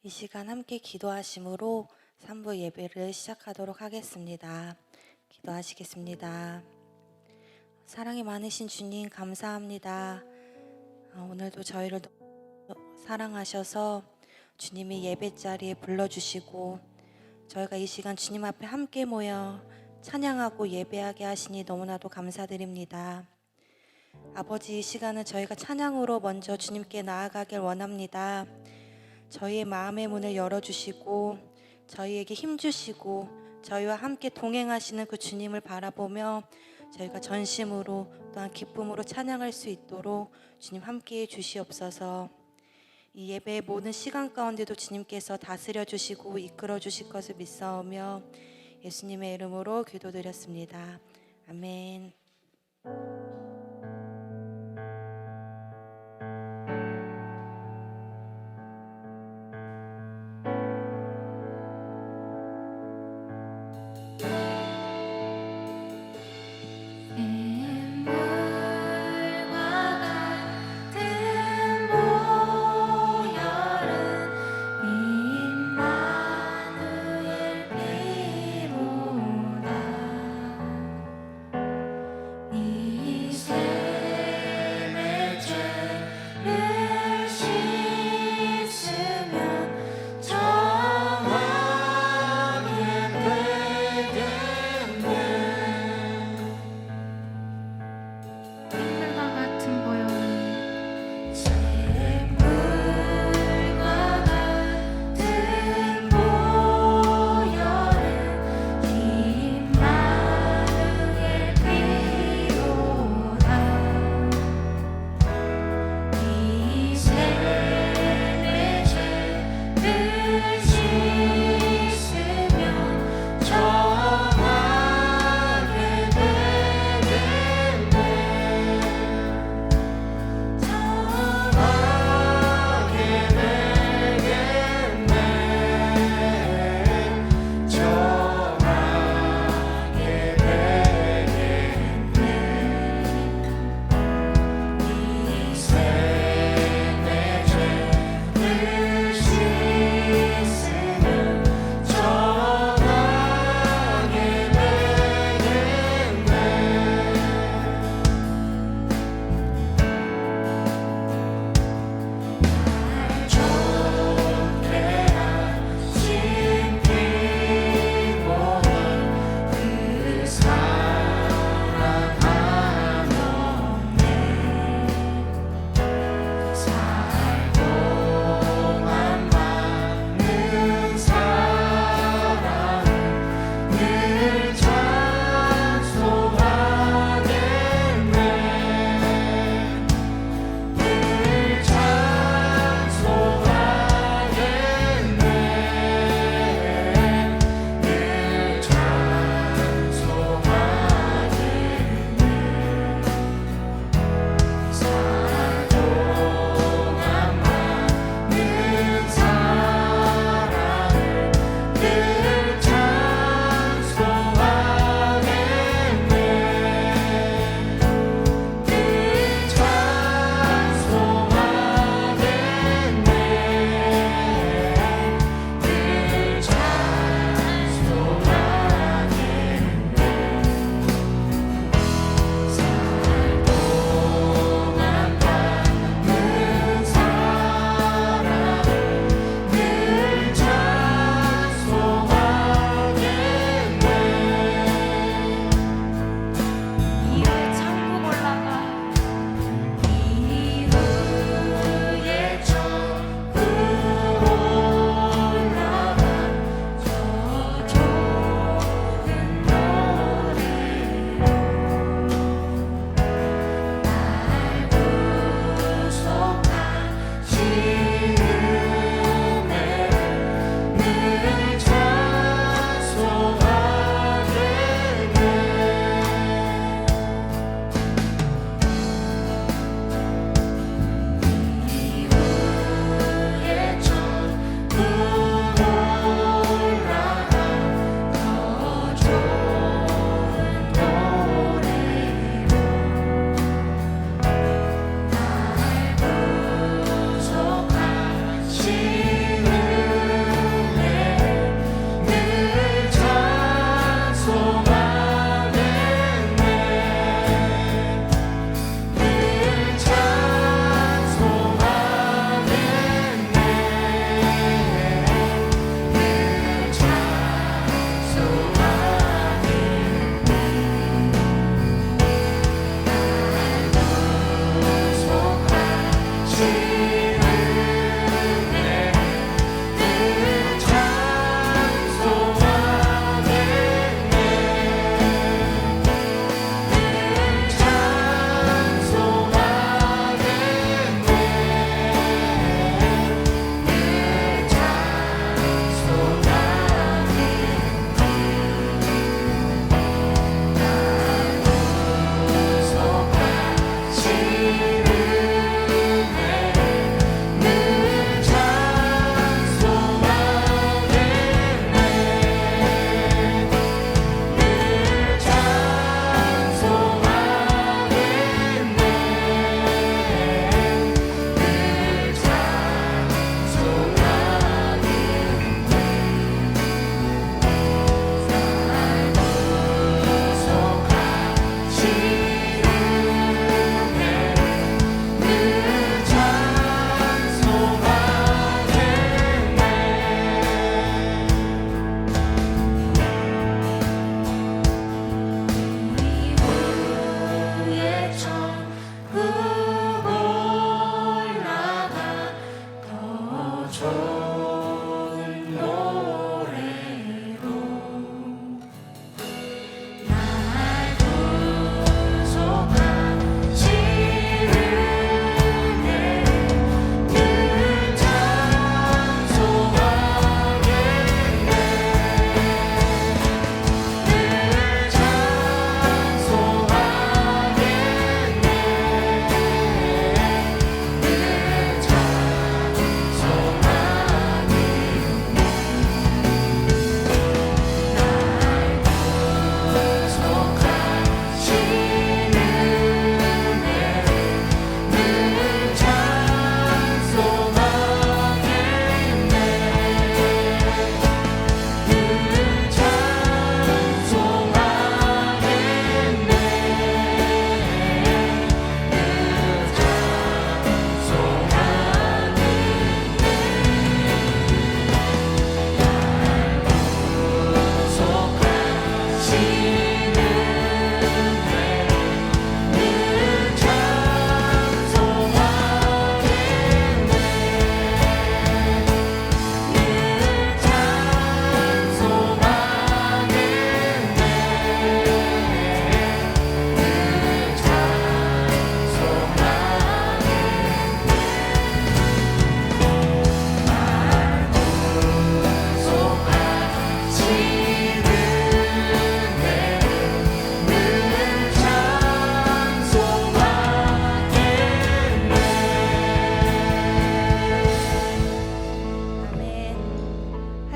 이 시간 함께 기도하심으로 3부 예배를 시작하도록 하겠습니다. 기도하시겠습니다. 사랑이 많으신 주님 감사합니다. 오늘도 저희를 사랑하셔서 주님이 예배 자리에 불러주시고 저희가 이 시간 주님 앞에 함께 모여 찬양하고 예배하게 하시니 너무나도 감사드립니다. 아버지, 이 시간은 저희가 찬양으로 먼저 주님께 나아가길 원합니다. 저희의 마음의 문을 열어주시고 저희에게 힘주시고 저희와 함께 동행하시는 그 주님을 바라보며 저희가 전심으로 또한 기쁨으로 찬양할 수 있도록 주님 함께해 주시옵소서. 이 예배의 모든 시간 가운데도 주님께서 다스려 주시고 이끌어 주실 것을 믿사오며 예수님의 이름으로 기도드렸습니다. 아멘.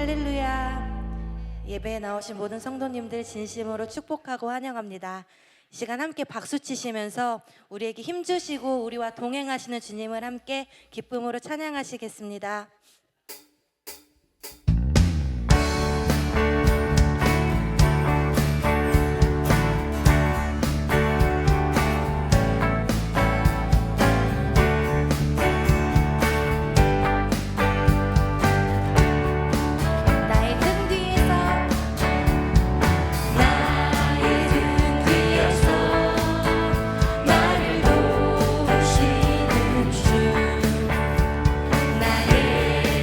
할렐루야. 예배에 나오신 모든 성도님들 진심으로 축복하고 환영합니다. 이 시간 함께 박수 치시면서 우리에게 힘주시고 우리와 동행하시는 주님을 함께 기쁨으로 찬양하시겠습니다. 나의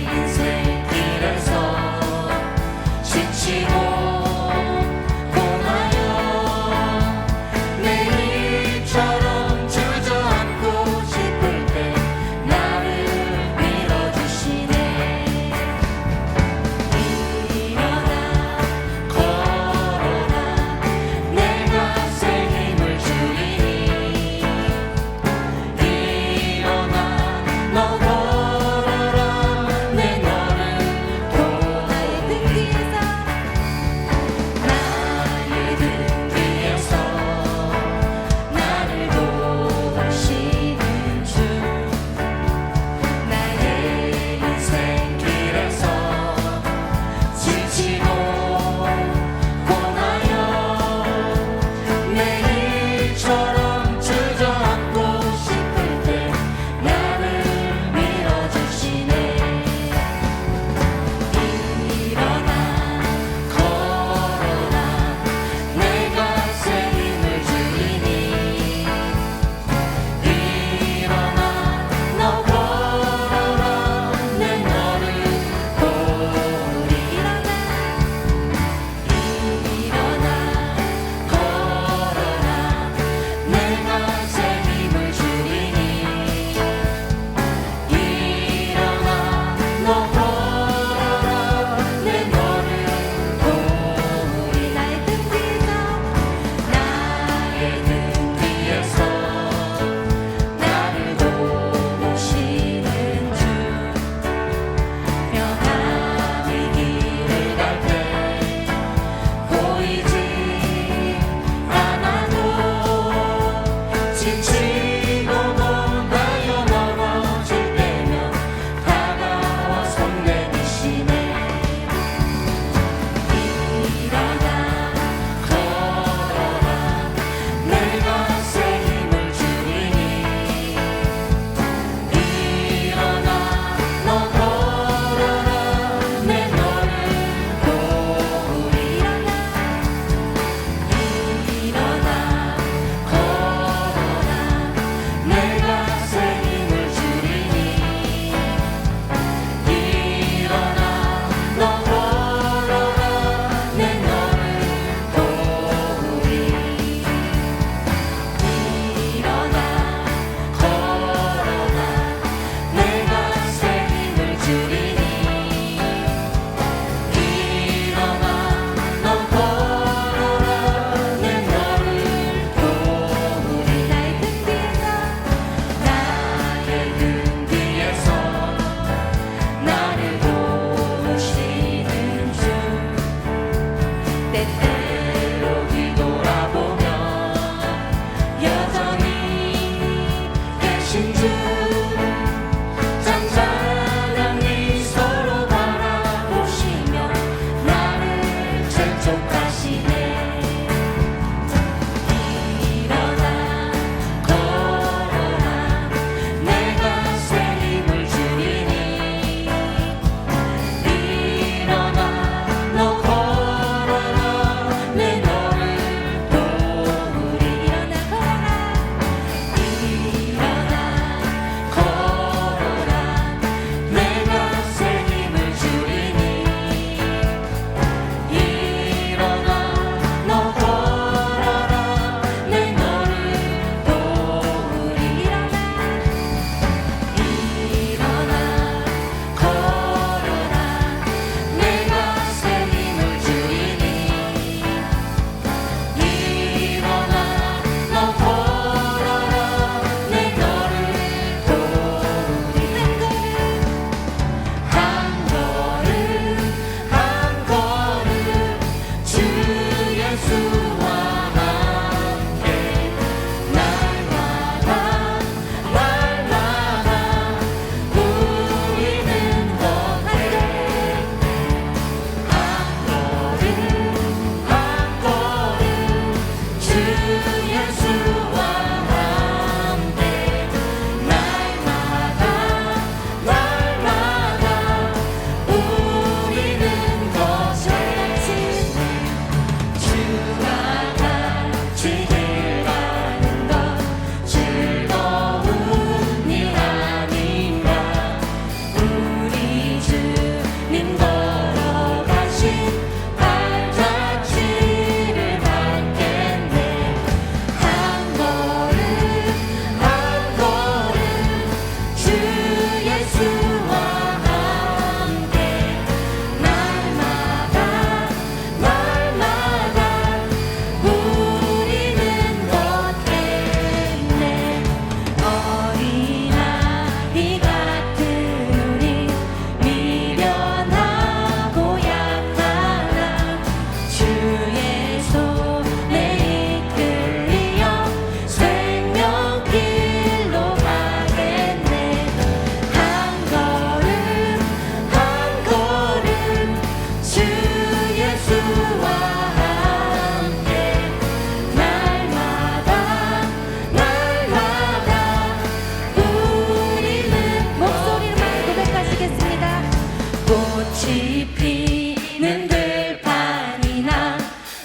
꽃이 피는 들판이나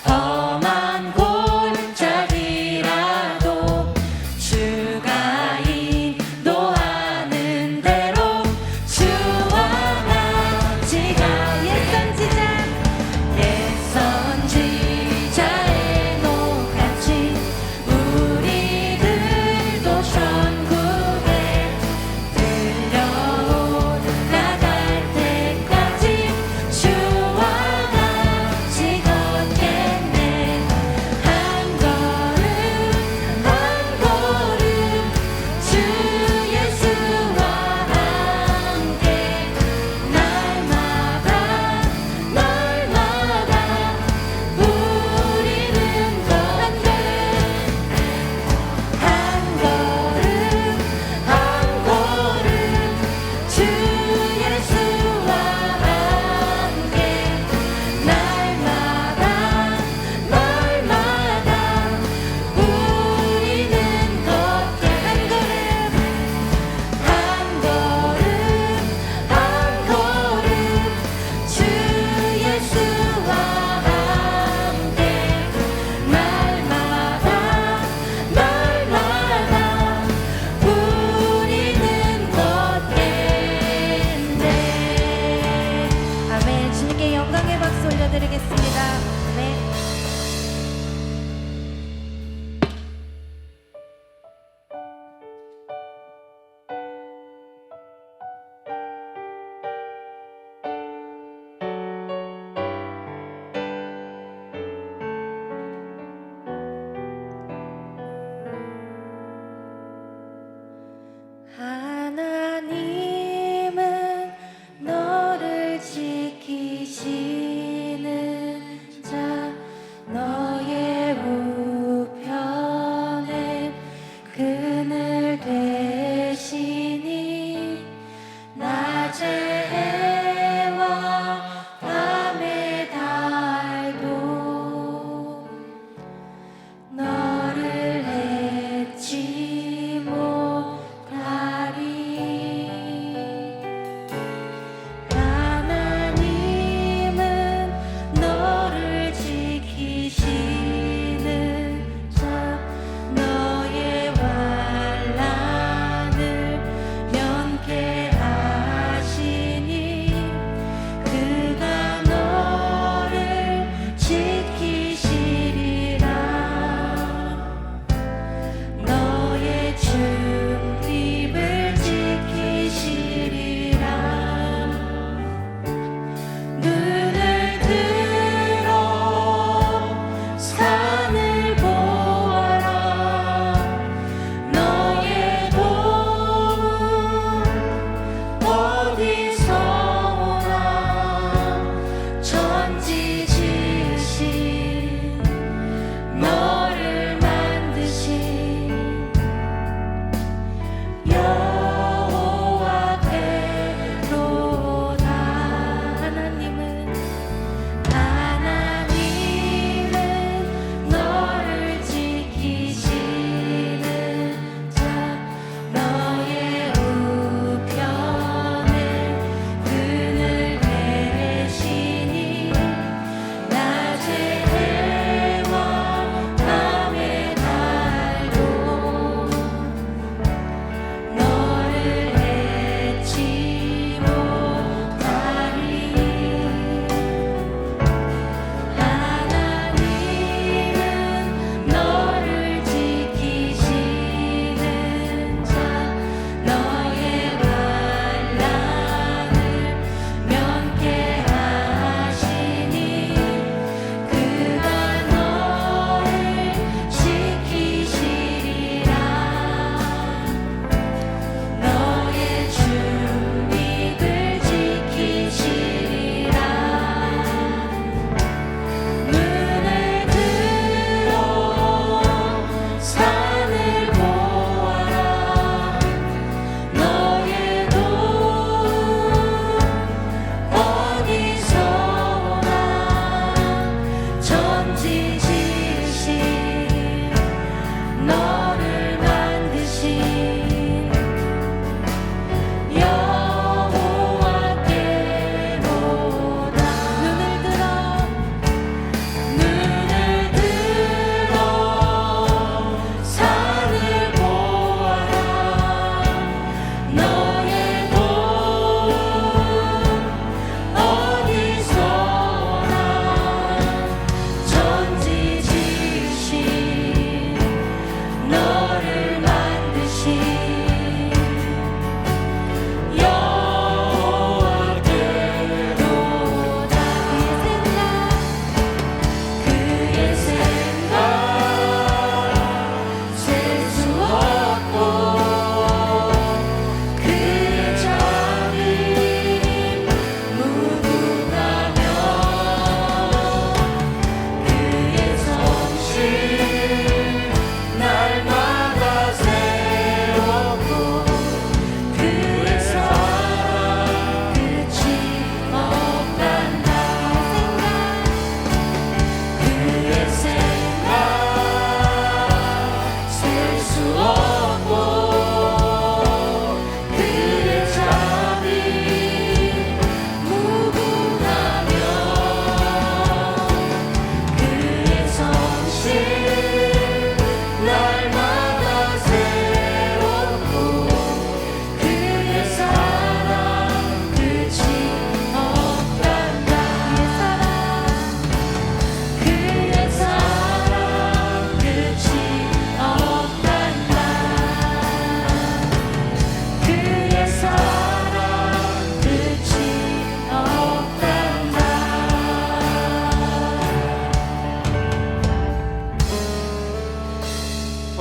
험한 골짜기라도 주가 인도하는 대로 주와 같이 가. 옛 선지자의 녹같이 우리들도 천국에 들려오 나갈 때까지 주와 같이 걷겠네. 한 걸음 한 걸음 주 예수와 함께 날마다 우리는 한 걸음 한 걸음 주 예수와 함께 날마다 우리는 걷게. 한 걸음 한 걸음 주 예수와 함께 날마다 우리는 걷겠네. 아멘. 주님께 영광의 박수 올려드리겠습니다. 아멘. 하나님은 너를 지키시는 자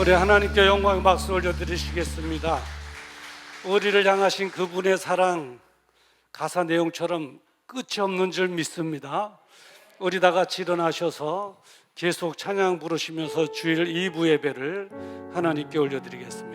우리 하나님께 영광의 박수 올려드리시겠습니다. 우리를 향하신 그분의 사랑, 가사 내용처럼 끝이 없는 줄 믿습니다. 우리 다 같이 일어나셔서 계속 찬양 부르시면서 주일 2부 예배를 하나님께 올려드리겠습니다.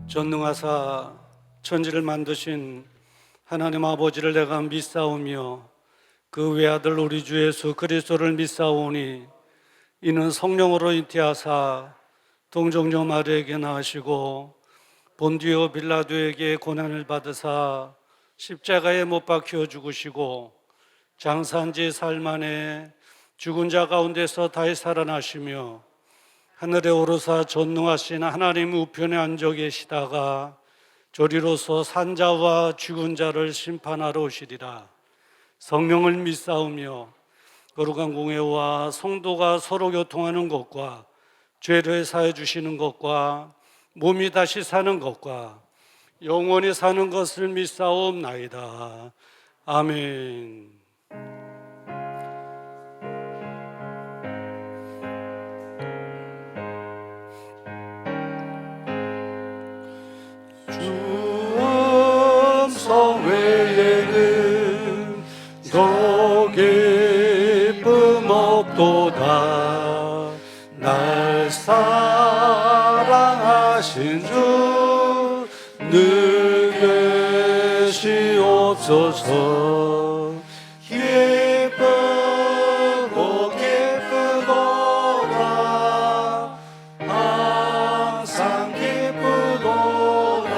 전능하사 천지를 만드신 하나님 아버지를 내가 믿사오며 그 외아들 우리 주 예수 그리스도를 믿사오니 이는 성령으로 잉태하사 동정녀 마리아에게 낳으시고 본디오 빌라도에게 고난을 받으사 십자가에 못 박혀 죽으시고 장사한 지 사흘 만에 죽은 자 가운데서 다시 살아나시며 하늘에 오르사 전능하신 하나님 우편에 앉아 계시다가 조리로서 산자와 죽은 자를 심판하러 오시리라. 성령을 믿사오며 거룩한 공회와 성도가 서로 교통하는 것과 죄를 사해 주시는 것과 몸이 다시 사는 것과 영원히 사는 것을 믿사옵나이다. 아멘. 성 외에는 더 기쁨 없도다. 날 사랑하신 주 늘 계시옵소서. 기쁘고 기쁘도다. 항상 기쁘도다.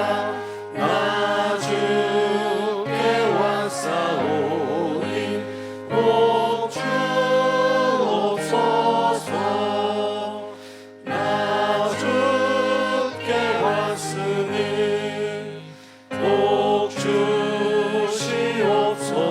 나 주께 왔사오니 복 주옵소서. 나 주께 왔으니 복 주시옵소서.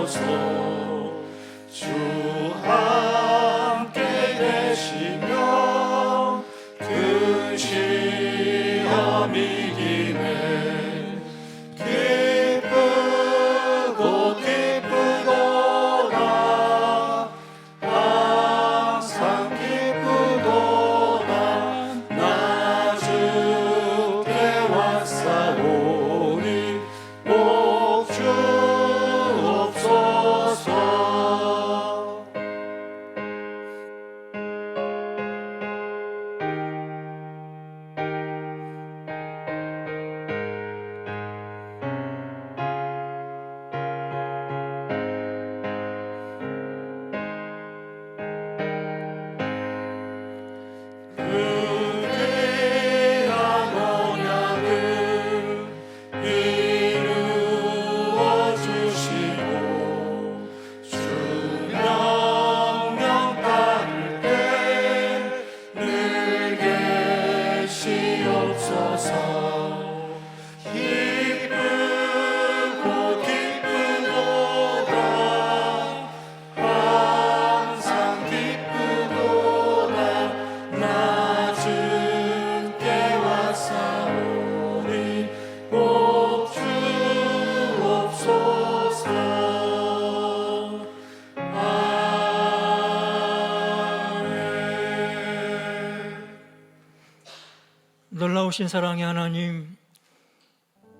놀라우신 사랑의 하나님,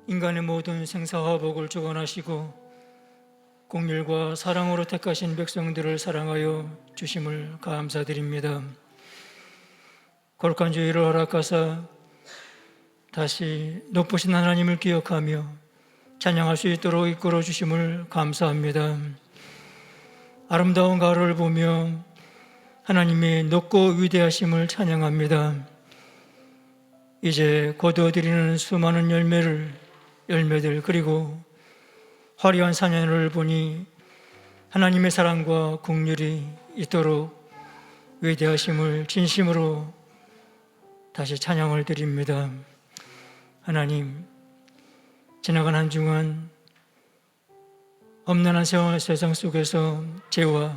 인간의 모든 생사화복을 주관하시고 공률과 사랑으로 택하신 백성들을 사랑하여 주심을 감사드립니다. 거룩한 주의를 허락하사 다시 높으신 하나님을 기억하며 찬양할 수 있도록 이끌어 주심을 감사합니다. 아름다운 가을을 보며 하나님의 높고 위대하심을 찬양합니다. 이제 거두어드리는 수많은 열매들 그리고 화려한 사냥을 보니 하나님의 사랑과 긍휼이 있도록 위대하심을 진심으로 다시 찬양을 드립니다. 하나님, 지나간 한 주간 험난한 세상 속에서 죄와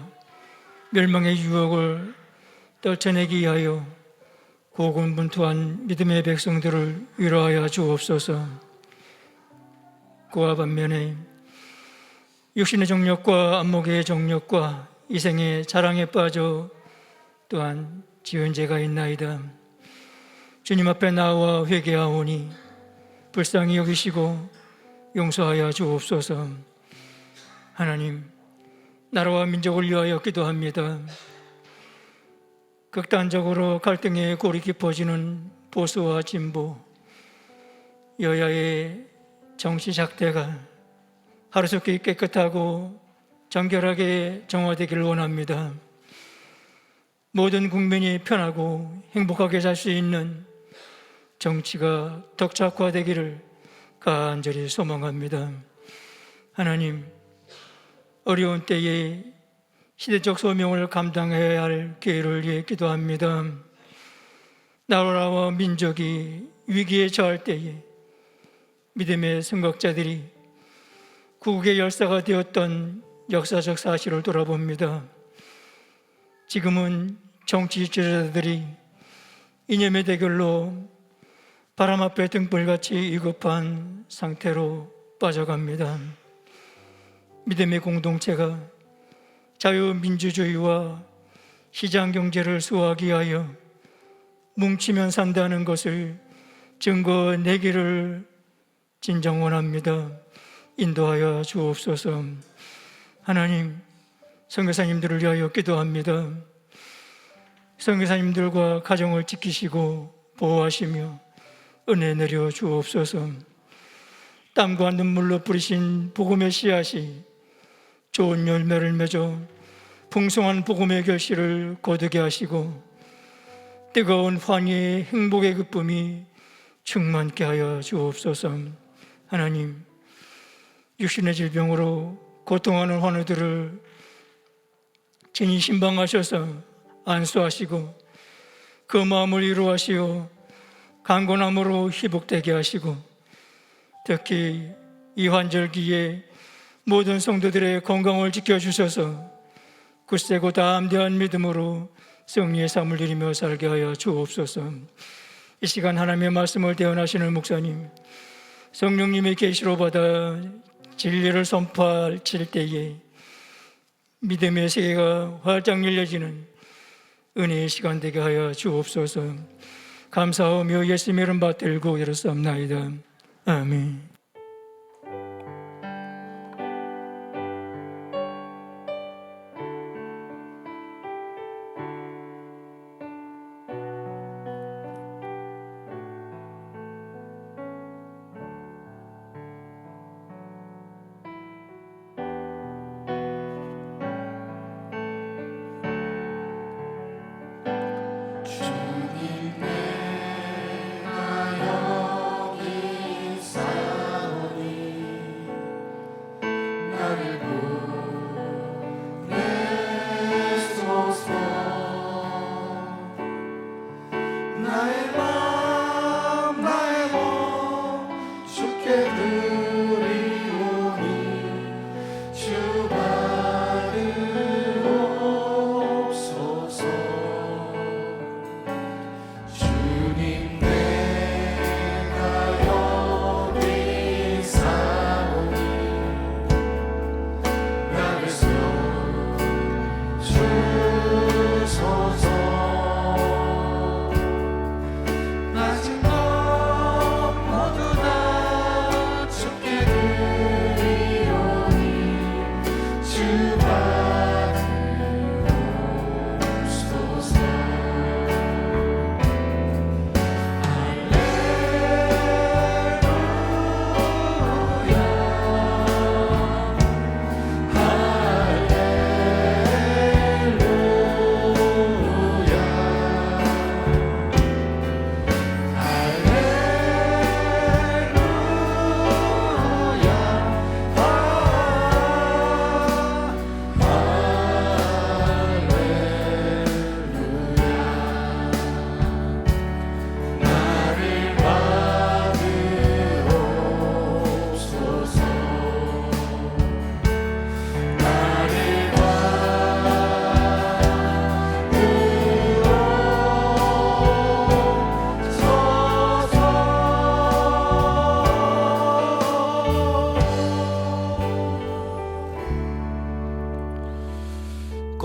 멸망의 유혹을 떨쳐내기 위하여 고군분투한 믿음의 백성들을 위로하여 주옵소서. 그와 반면에 육신의 정욕과 안목의 정욕과 이생의 자랑에 빠져 또한 지은 죄가 있나이다. 주님 앞에 나와 회개하오니 불쌍히 여기시고 용서하여 주옵소서. 하나님, 나라와 민족을 위하여 기도합니다. 극단적으로 갈등의 골이 깊어지는 보수와 진보, 여야의 정치 작대가 하루속히 깨끗하고 정결하게 정화되기를 원합니다. 모든 국민이 편하고 행복하게 살 수 있는 정치가 덕착화되기를 간절히 소망합니다. 하나님, 어려운 때에 시대적 소명을 감당해야 할 기회를 위해 기도합니다. 나라와 민족이 위기에 처할 때에 믿음의 선각자들이 구국의 열사가 되었던 역사적 사실을 돌아봅니다. 지금은 정치 지도자들이 이념의 대결로 바람 앞에 등불같이 위급한 상태로 빠져갑니다. 믿음의 공동체가 자유민주주의와 시장경제를 수호하기 위하여 뭉치면 산다는 것을 증거내기를 진정 원합니다. 인도하여 주옵소서. 하나님, 선교사님들을 위하여 기도합니다. 선교사님들과 가정을 지키시고 보호하시며 은혜 내려 주옵소서. 땀과 눈물로 뿌리신 복음의 씨앗이 좋은 열매를 맺어 풍성한 복음의 결실을 거두게 하시고 뜨거운 환희의 행복의 기쁨이 충만케 하여 주옵소서. 하나님, 육신의 질병으로 고통하는 환우들을 친히 신방하셔서 안수하시고 그 마음을 위로하시어 강건함으로 회복되게 하시고 특히 이 환절기에 모든 성도들의 건강을 지켜주셔서 굳세고 담대한 믿음으로 승리의 삶을 누리며 살게 하여 주옵소서. 이 시간 하나님의 말씀을 대언하시는 목사님, 성령님의 계시로 받아 진리를 선포할 때에 믿음의 세계가 활짝 열려지는 은혜의 시간 되게 하여 주옵소서. 감사하며 예수님의 이름 받들고 기도하옵나이다. 아멘.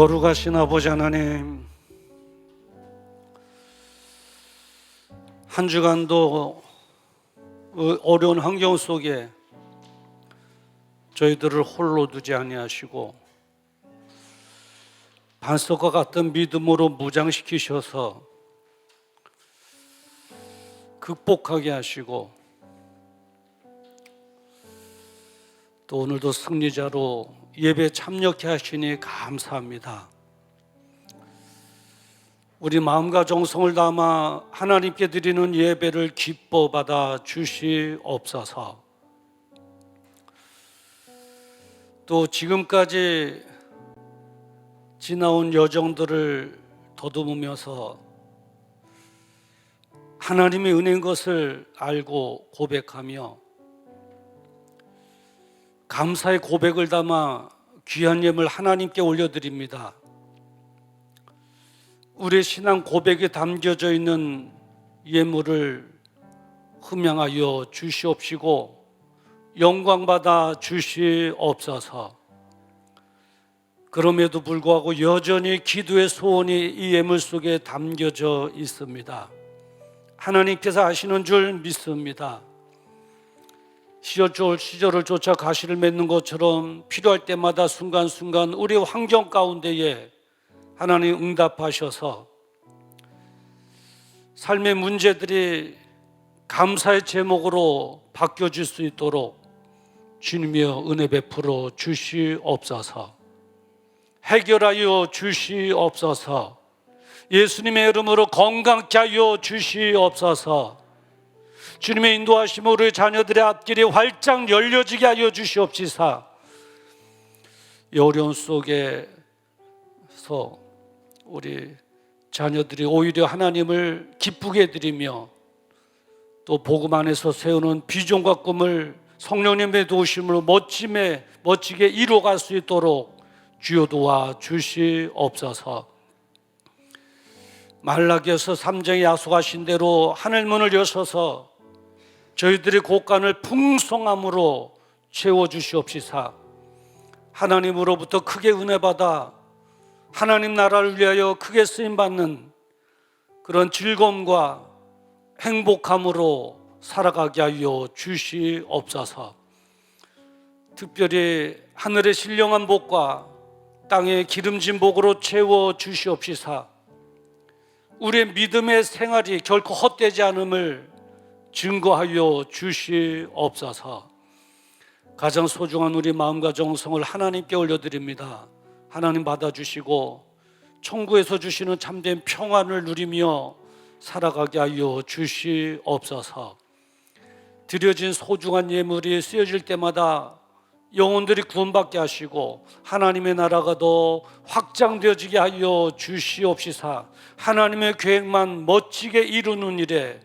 거룩하신 아버지 하나님, 한 주간도 어려운 환경 속에 저희들을 홀로 두지 아니하시고 반석과 같은 믿음으로 무장시키셔서 극복하게 하시고 또 오늘도 승리자로 예배 참여케 하시니 감사합니다. 우리 마음과 정성을 담아 하나님께 드리는 예배를 기뻐 받아 주시옵소서. 또 지금까지 지나온 여정들을 더듬으면서 하나님의 은혜인 것을 알고 고백하며 감사의 고백을 담아 귀한 예물 하나님께 올려드립니다. 우리의 신앙 고백에 담겨져 있는 예물을 흠양하여 주시옵시고 영광받아 주시옵소서. 그럼에도 불구하고 여전히 기도의 소원이 이 예물 속에 담겨져 있습니다. 하나님께서 아시는 줄 믿습니다. 시절을 쫓아 가시를 맺는 것처럼 필요할 때마다 순간순간 우리의 환경 가운데에 하나님 응답하셔서 삶의 문제들이 감사의 제목으로 바뀌어질 수 있도록 주님이여 은혜 베풀어 주시옵소서. 해결하여 주시옵소서. 예수님의 이름으로 건강케 하여 주시옵소서. 주님의 인도하심으로 우리 자녀들의 앞길이 활짝 열려지게 하여 주시옵시사. 이 어려운 속에서 우리 자녀들이 오히려 하나님을 기쁘게 해드리며 또 복음 안에서 세우는 비전과 꿈을 성령님의 도우심으로 멋지게 이루어갈 수 있도록 주여 도와 주시옵소서. 말라기서 3장에 약속하신 대로 하늘문을 여셔서 저희들의 곳간을 풍성함으로 채워주시옵시사. 하나님으로부터 크게 은혜받아 하나님 나라를 위하여 크게 쓰임받는 그런 즐거움과 행복함으로 살아가게 하여 주시옵소서. 특별히 하늘의 신령한 복과 땅의 기름진 복으로 채워 주시옵시사. 우리의 믿음의 생활이 결코 헛되지 않음을 증거하여 주시옵소서. 가장 소중한 우리 마음과 정성을 하나님께 올려드립니다. 하나님 받아주시고 천국에서 주시는 참된 평안을 누리며 살아가게 하여 주시옵소서. 드려진 소중한 예물이 쓰여질 때마다 영혼들이 구원받게 하시고 하나님의 나라가 더 확장되어지게 하여 주시옵시사. 하나님의 계획만 멋지게 이루는 일에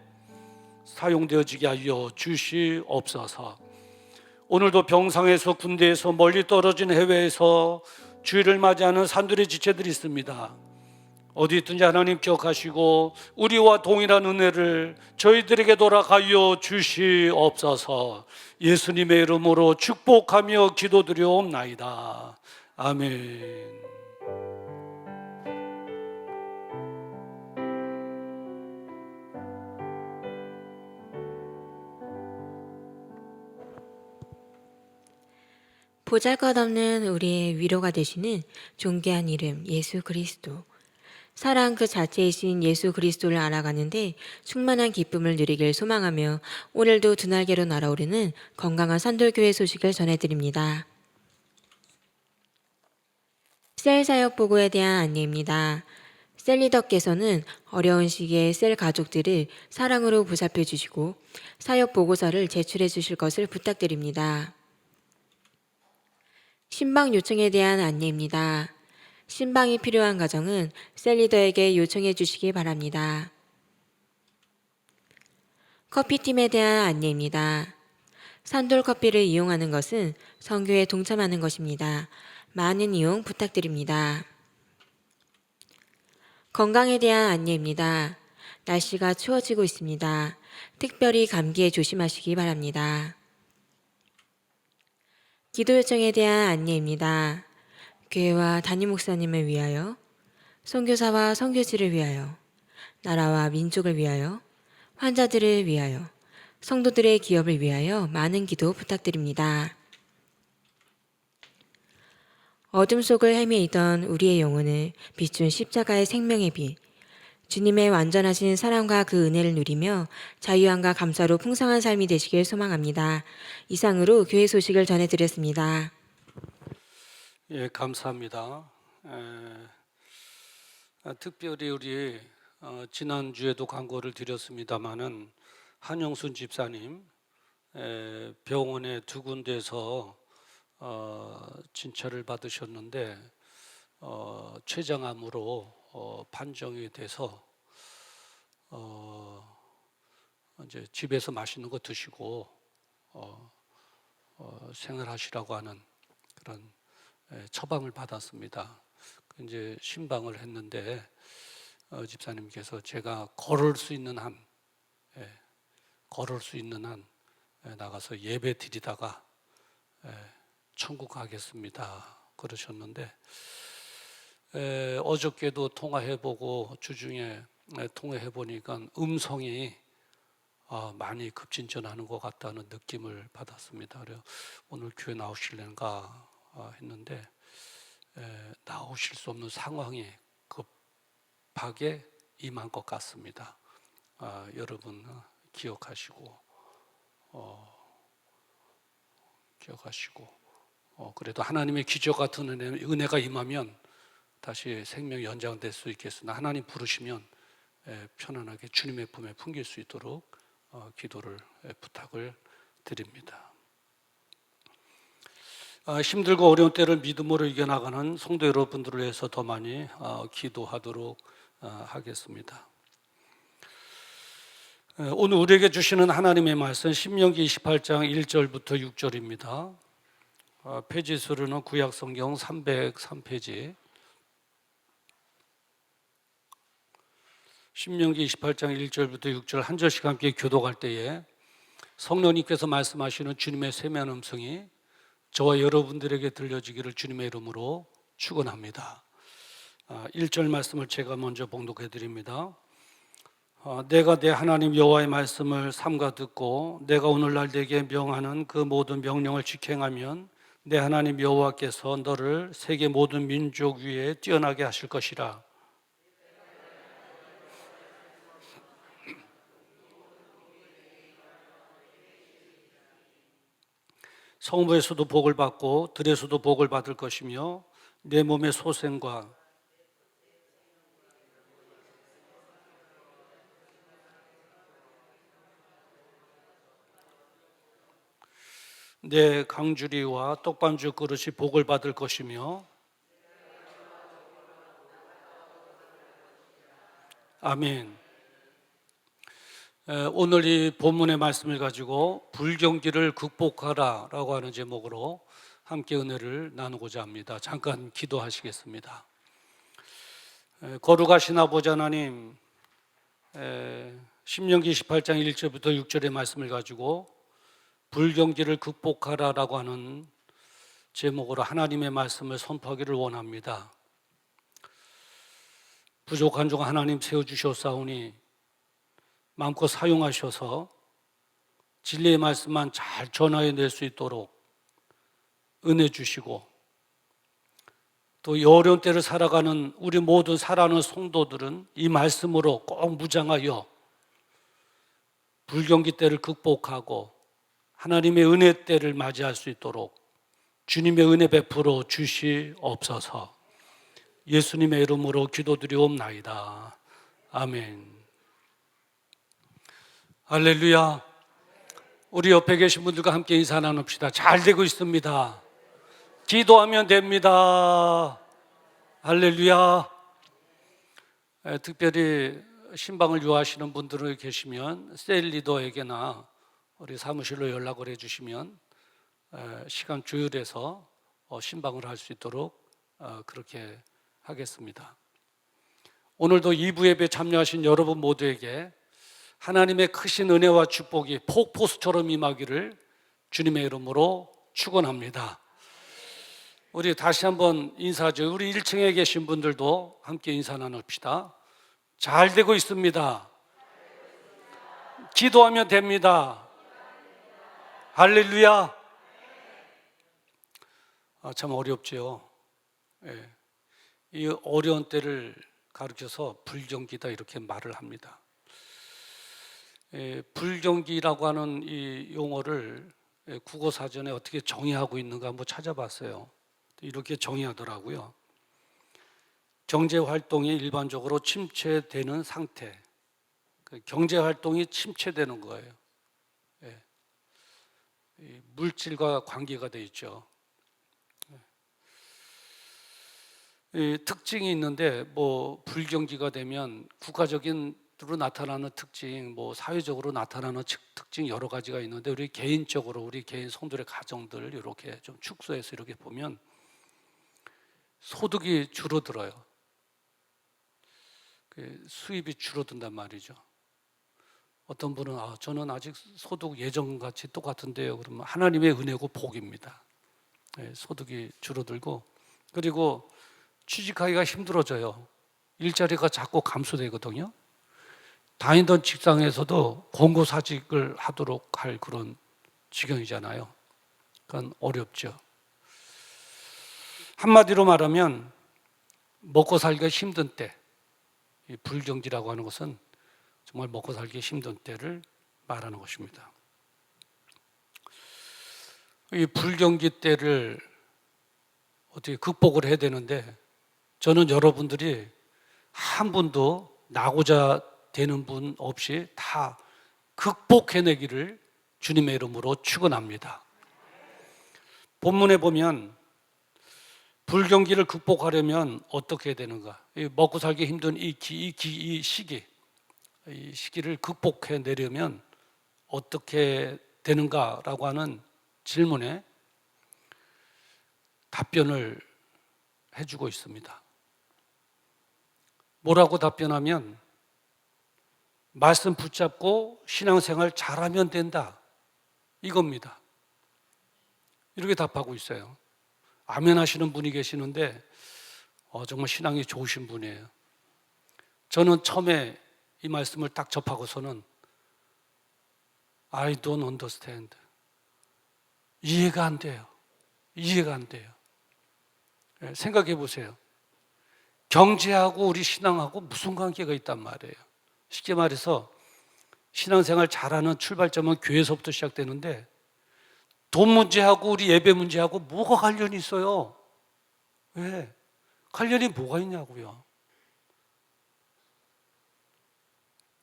사용되어지게 하여 주시옵소서. 오늘도 병상에서 군대에서 멀리 떨어진 해외에서 주일을 맞이하는 산들의 지체들이 있습니다. 어디 있든지 하나님 기억하시고 우리와 동일한 은혜를 저희들에게 돌아가여 주시옵소서. 예수님의 이름으로 축복하며 기도드려옵나이다. 아멘. 보잘것없는 우리의 위로가 되시는 존귀한 이름 예수 그리스도, 사랑 그 자체이신 예수 그리스도를 알아가는데 충만한 기쁨을 누리길 소망하며 오늘도 두 날개로 날아오르는 건강한 산돌교회 소식을 전해드립니다. 셀 사역 보고에 대한 안내입니다. 셀 리더께서는 어려운 시기에 셀 가족들을 사랑으로 보살펴 주시고 사역 보고서를 제출해 주실 것을 부탁드립니다. 신방 요청에 대한 안내입니다. 신방이 필요한 가정은 셀 리더에게 요청해 주시기 바랍니다. 커피팀에 대한 안내입니다. 산돌 커피를 이용하는 것은 선교에 동참하는 것입니다. 많은 이용 부탁드립니다. 건강에 대한 안내입니다. 날씨가 추워지고 있습니다. 특별히 감기에 조심하시기 바랍니다. 기도 요청에 대한 안내입니다. 교회와 담임 목사님을 위하여, 선교사와 선교지를 위하여, 나라와 민족을 위하여, 환자들을 위하여, 성도들의 기업을 위하여 많은 기도 부탁드립니다. 어둠 속을 헤매이던 우리의 영혼을 비춘 십자가의 생명의 빛, 주님의 완전하신 사랑과 그 은혜를 누리며 자유함과 감사로 풍성한 삶이 되시길 소망합니다. 이상으로 교회 소식을 전해드렸습니다. 예, 감사합니다. 특별히 우리 지난주에도 광고를 드렸습니다마는 한영순 집사님 병원에 두 군데서 진찰을 받으셨는데 췌장암으로 판정이 돼서 이제 집에서 맛있는 거 드시고 생활하시라고 하는 그런 처방을 받았습니다. 이제 신방을 했는데 집사님께서 제가 걸을 수 있는 한 나가서 예배 드리다가 천국 가겠습니다 그러셨는데 어저께도 통화해보고 주중에 통화해보니까 음성이 많이 급진전하는 것 같다는 느낌을 받았습니다. 그래서 오늘 교회 나오실래는가 했는데 나오실 수 없는 상황이 급하게 임한 것 같습니다. 여러분 기억하시고 그래도 하나님의 기적 같은 은혜가 임하면 다시 생명 연장될 수 있겠으나 하나님 부르시면 편안하게 주님의 품에 품길 수 있도록 기도를 부탁을 드립니다. 힘들고 어려운 때를 믿음으로 이겨나가는 성도 여러분들을 위해서 더 많이 기도하도록 하겠습니다. 오늘 우리에게 주시는 하나님의 말씀 신명기 28장 1절부터 6절입니다. 페이지 수로는 구약성경 303페이지. 신명기 28장 1절부터 6절 한 절씩 함께 교독할 때에 성령님께서 말씀하시는 주님의 세미한 음성이 저와 여러분들에게 들려지기를 주님의 이름으로 축원합니다. 1절 말씀을 제가 먼저 봉독해 드립니다. 내가 내 하나님 여호와의 말씀을 삼가 듣고 내가 오늘날 내게 명하는 그 모든 명령을 직행하면 내 하나님 여호와께서 너를 세계 모든 민족 위에 뛰어나게 하실 것이라. 성부에서도 복을 받고 들에서도 복을 받을 것이며 내 몸의 소생과 내 강주리와 떡반죽 그릇이 복을 받을 것이며 아멘. 오늘 이 본문의 말씀을 가지고 불경기를 극복하라 라고 하는 제목으로 함께 은혜를 나누고자 합니다. 잠깐 기도하시겠습니다. 거룩하신 아버지 하나님, 신명기 18장 1절부터 6절의 말씀을 가지고 불경기를 극복하라 라고 하는 제목으로 하나님의 말씀을 선포하기를 원합니다. 부족한 종 하나님 세워주셨사오니 마음껏 사용하셔서 진리의 말씀만 잘 전하여낼 수 있도록 은혜 주시고 또 이 어려운 때를 살아가는 우리 모든 살아가는 성도들은 이 말씀으로 꼭 무장하여 불경기 때를 극복하고 하나님의 은혜 때를 맞이할 수 있도록 주님의 은혜 베풀어 주시옵소서. 예수님의 이름으로 기도드리옵나이다. 아멘. 할렐루야. 우리 옆에 계신 분들과 함께 인사 나눕시다. 잘 되고 있습니다. 기도하면 됩니다. 할렐루야. 특별히 신방을 요하시는 분들이 계시면 셀 리더에게나 우리 사무실로 연락을 해주시면 시간 조율해서 신방을 할 수 있도록 그렇게 하겠습니다. 오늘도 2부 예배 참여하신 여러분 모두에게 하나님의 크신 은혜와 축복이 폭포수처럼 임하기를 주님의 이름으로 축원합니다. 우리 다시 한번 인사죠. 우리 1층에 계신 분들도 함께 인사 나눕시다. 잘 되고 있습니다. 기도하면 됩니다. 할렐루야. 참 어렵죠. 예. 이 어려운 때를 가르쳐서 불경기다 이렇게 말을 합니다. 불경기라고 하는 이 용어를 국어사전에 어떻게 정의하고 있는가 한번 찾아봤어요. 이렇게 정의하더라고요. 경제활동이 일반적으로 침체되는 상태, 경제활동이 침체되는 거예요. 물질과 관계가 돼 있죠. 특징이 있는데 뭐 불경기가 되면 국가적인으로 나타나는 특징, 뭐 사회적으로 나타나는 특징 여러 가지가 있는데 우리 개인적으로 우리 개인 성도의 가정들 이렇게 좀 축소해서 이렇게 보면 소득이 줄어들어요. 수입이 줄어든단 말이죠. 어떤 분은 저는 아직 소득 예전같이 똑같은데요. 그러면 하나님의 은혜고 복입니다. 소득이 줄어들고 그리고 취직하기가 힘들어져요. 일자리가 자꾸 감소되거든요. 다니던 직장에서도 권고사직을 하도록 할 그런 지경이잖아요. 그건 어렵죠. 한마디로 말하면 먹고 살기가 힘든 때, 이 불경기라고 하는 것은 정말 먹고 살기 힘든 때를 말하는 것입니다. 이 불경기 때를 어떻게 극복을 해야 되는데 저는 여러분들이 한 분도 나고자 되는 분 없이 다 극복해내기를 주님의 이름으로 축원합니다. 본문에 보면 불경기를 극복하려면 어떻게 해야 되는가? 먹고 살기 힘든 이 시기를 극복해내려면 어떻게 되는가라고 하는 질문에 답변을 해주고 있습니다. 뭐라고 답변하면 말씀 붙잡고 신앙생활 잘하면 된다 이겁니다. 이렇게 답하고 있어요. 아멘 하시는 분이 계시는데 정말 신앙이 좋으신 분이에요. 저는 처음에 이 말씀을 딱 접하고서는 I don't understand. 이해가 안 돼요. 이해가 안 돼요. 생각해 보세요. 경제하고 우리 신앙하고 무슨 관계가 있단 말이에요. 쉽게 말해서 신앙생활 잘하는 출발점은 교회에서부터 시작되는데 돈 문제하고 우리 예배 문제하고 뭐가 관련이 있어요? 왜? 관련이 뭐가 있냐고요.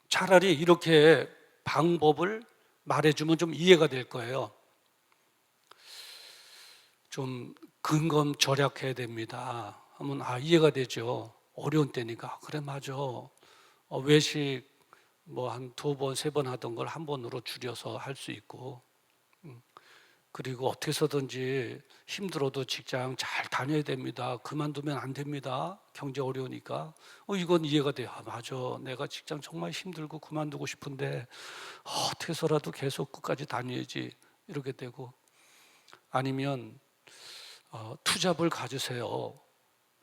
차라리 이렇게 방법을 말해주면 좀 이해가 될 거예요. 좀 근검 절약해야 됩니다 하면 이해가 되죠. 어려운 때니까. 그래 맞아. 외식 뭐 한 2번, 3번 하던 걸 한 번으로 줄여서 할 수 있고 그리고 어떻게 해서든지 힘들어도 직장 잘 다녀야 됩니다. 그만두면 안 됩니다. 경제 어려우니까. 이건 이해가 돼요. 맞아. 내가 직장 정말 힘들고 그만두고 싶은데 어떻게 해서라도 계속 끝까지 다녀야지. 이렇게 되고 아니면 투잡을 가지세요.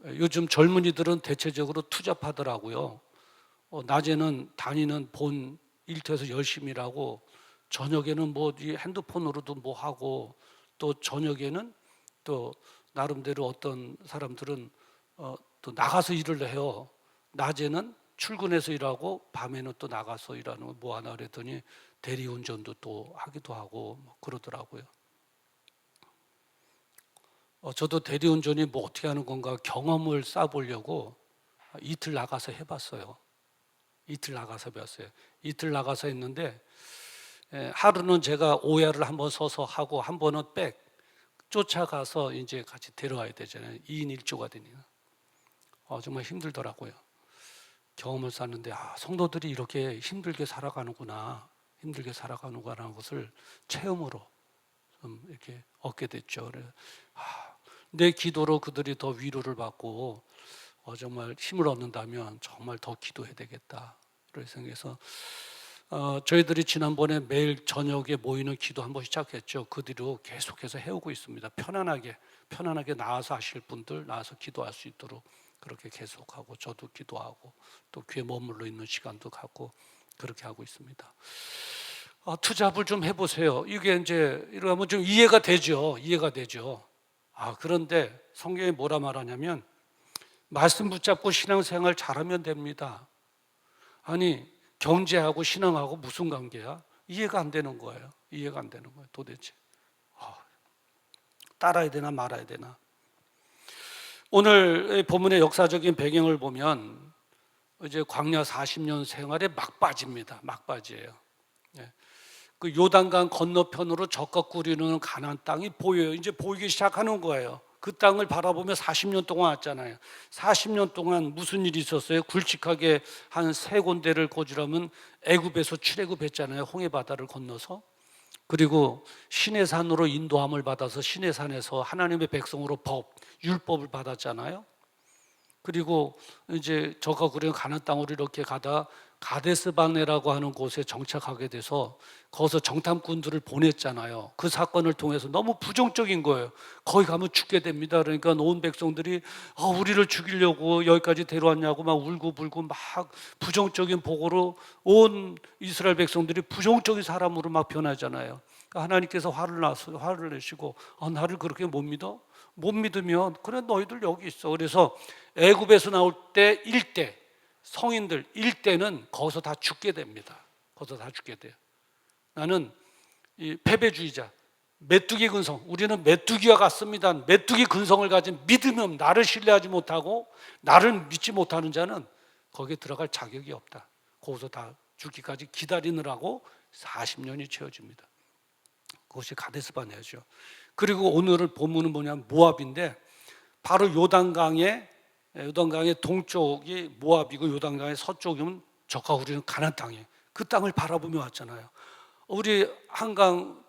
요즘 젊은이들은 대체적으로 투잡하더라고요. 낮에는 다니는 본 일터에서 열심히 일하고 저녁에는 뭐 핸드폰으로도 뭐 하고 또 저녁에는 또 나름대로 어떤 사람들은 또 나가서 일을 해요. 낮에는 출근해서 일하고 밤에는 또 나가서 일하는 거 뭐 하나 그랬더니 대리운전도 또 하기도 하고 뭐 그러더라고요. 저도 대리운전이 뭐 어떻게 하는 건가 경험을 쌓아보려고 이틀 나가서 해봤어요. 이틀 나가서 배웠어요. 이틀 나가서 했는데 하루는 제가 오야를 한번 서서 하고 한 번은 백 쫓아가서 이제 같이 데려와야 되잖아요. 2인 1조가 되니까 정말 힘들더라고요. 경험을 쌓는데 성도들이 이렇게 힘들게 살아가는구나, 힘들게 살아가는구나라는 것을 체험으로 좀 이렇게 얻게 됐죠. 내 기도로 그들이 더 위로를 받고 정말 힘을 얻는다면 정말 더 기도해야 되겠다. 그래서 생각해서 저희들이 지난번에 매일 저녁에 모이는 기도 한번 시작했죠. 그 뒤로 계속해서 해오고 있습니다. 편안하게 나와서 하실 분들 나와서 기도할 수 있도록 그렇게 계속하고, 저도 기도하고 또 귀에 머물러 있는 시간도 갖고 그렇게 하고 있습니다. 투잡을 좀 해보세요. 이게 이제 이러면 좀 이해가 되죠. 그런데 성경이 뭐라 말하냐면 말씀 붙잡고 신앙생활 잘하면 됩니다. 아니, 경제하고 신앙하고 무슨 관계야? 이해가 안 되는 거예요. 도대체. 따라야 되나 말아야 되나. 오늘 본문의 역사적인 배경을 보면 이제 광야 40년 생활에 막바지예요. 그 요단강 건너편으로 젖과 꿀이 가나안 땅이 보여요. 이제 보이기 시작하는 거예요. 그 땅을 바라보며 40년 동안 왔잖아요. 40년 동안 무슨 일이 있었어요? 굵직하게 한 3군데를 고지하면 애굽에서 출애굽했잖아요. 홍해 바다를 건너서. 그리고 시내산으로 인도함을 받아서 시내산에서 하나님의 백성으로 율법을 받았잖아요. 그리고 이제 저가 구령 가나안 땅으로 이렇게 가다 가데스바네라고 하는 곳에 정착하게 돼서 거기서 정탐꾼들을 보냈잖아요. 그 사건을 통해서 너무 부정적인 거예요. 거기 가면 죽게 됩니다. 그러니까 온 백성들이 우리를 죽이려고 여기까지 데려왔냐고 막 울고불고 막 부정적인 보고로 온 이스라엘 백성들이 부정적인 사람으로 막 변하잖아요. 그러니까 하나님께서 화를 내시고 나를 그렇게 못 믿어? 못 믿으면 그래 너희들 여기 있어. 그래서 애굽에서 나올 때 일대 성인들 일대는 거기서 다 죽게 됩니다. 거기서 다 죽게 돼요. 나는 이 패배주의자, 메뚜기 근성, 우리는 메뚜기와 같습니다. 메뚜기 근성을 가진 믿으면 나를 신뢰하지 못하고 나를 믿지 못하는 자는 거기에 들어갈 자격이 없다. 거기서 다 죽기까지 기다리느라고 40년이 채워집니다. 그것이 가데스바네죠. 그리고 오늘 본문은 뭐냐면 모압인데, 바로 요단강의 동쪽이 모압이고 요단강의 서쪽이면 저가 우리는 가나안 땅이에요. 그 땅을 바라보며 왔잖아요. 우리 한강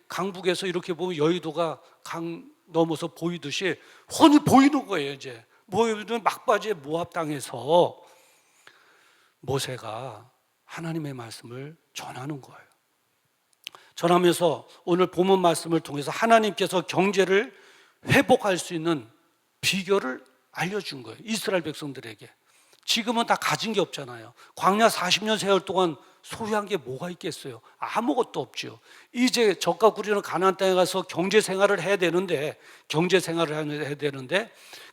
강북에서 이렇게 보면 여의도가 강 넘어서 보이듯이 훤히 보이는 거예요. 이제 보이는 막바지의 모압 땅에서 모세가 하나님의 말씀을 전하는 거예요. 전하면서 오늘 본문 말씀을 통해서 하나님께서 경제를 회복할 수 있는 비결을 알려준 거예요. 이스라엘 백성들에게. 지금은 다 가진 게 없잖아요. 광야 40년 세월 동안 소유한 게 뭐가 있겠어요? 아무것도 없죠. 이제 젖과 꿀이 가나안 땅에 가서 경제 생활을 해야 되는데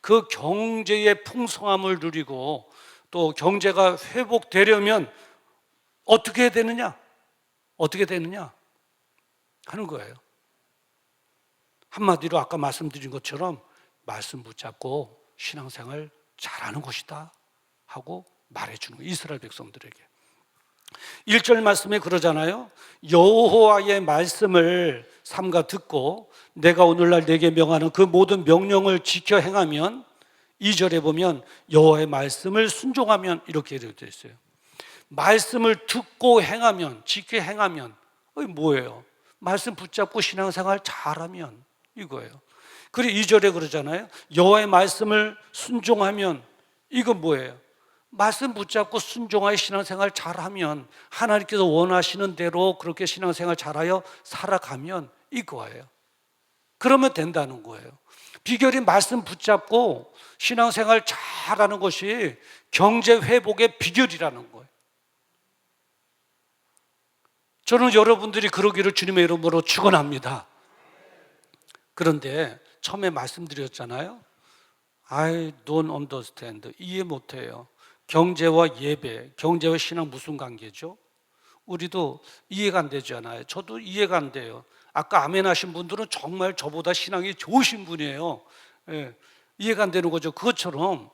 그 경제의 풍성함을 누리고 또 경제가 회복되려면 어떻게 해야 되느냐 하는 거예요. 한마디로 아까 말씀드린 것처럼 말씀 붙잡고 신앙생활 잘하는 것이다 하고 말해주는 거예요. 이스라엘 백성들에게. 1절 말씀에 그러잖아요. 여호와의 말씀을 삼가 듣고 내가 오늘날 내게 명하는 그 모든 명령을 지켜 행하면, 2절에 보면 여호와의 말씀을 순종하면 이렇게 되어 있어요. 말씀을 듣고 행하면, 지켜 행하면 뭐예요? 말씀 붙잡고 신앙생활 잘하면 이거예요. 그리고 2절에 그러잖아요. 여호와의 말씀을 순종하면, 이건 뭐예요? 말씀 붙잡고 순종하여 신앙생활 잘하면, 하나님께서 원하시는 대로 그렇게 신앙생활 잘하여 살아가면 이거예요. 그러면 된다는 거예요. 비결이 말씀 붙잡고 신앙생활 잘하는 것이 경제 회복의 비결이라는 거예요. 저는 여러분들이 그러기를 주님의 이름으로 축원합니다. 그런데 처음에 말씀드렸잖아요. I don't understand. 이해 못해요. 경제와 예배, 경제와 신앙 무슨 관계죠? 우리도 이해가 안 되잖아요. 저도 이해가 안 돼요. 아까 아멘 하신 분들은 정말 저보다 신앙이 좋으신 분이에요. 이해가 안 되는 거죠. 그것처럼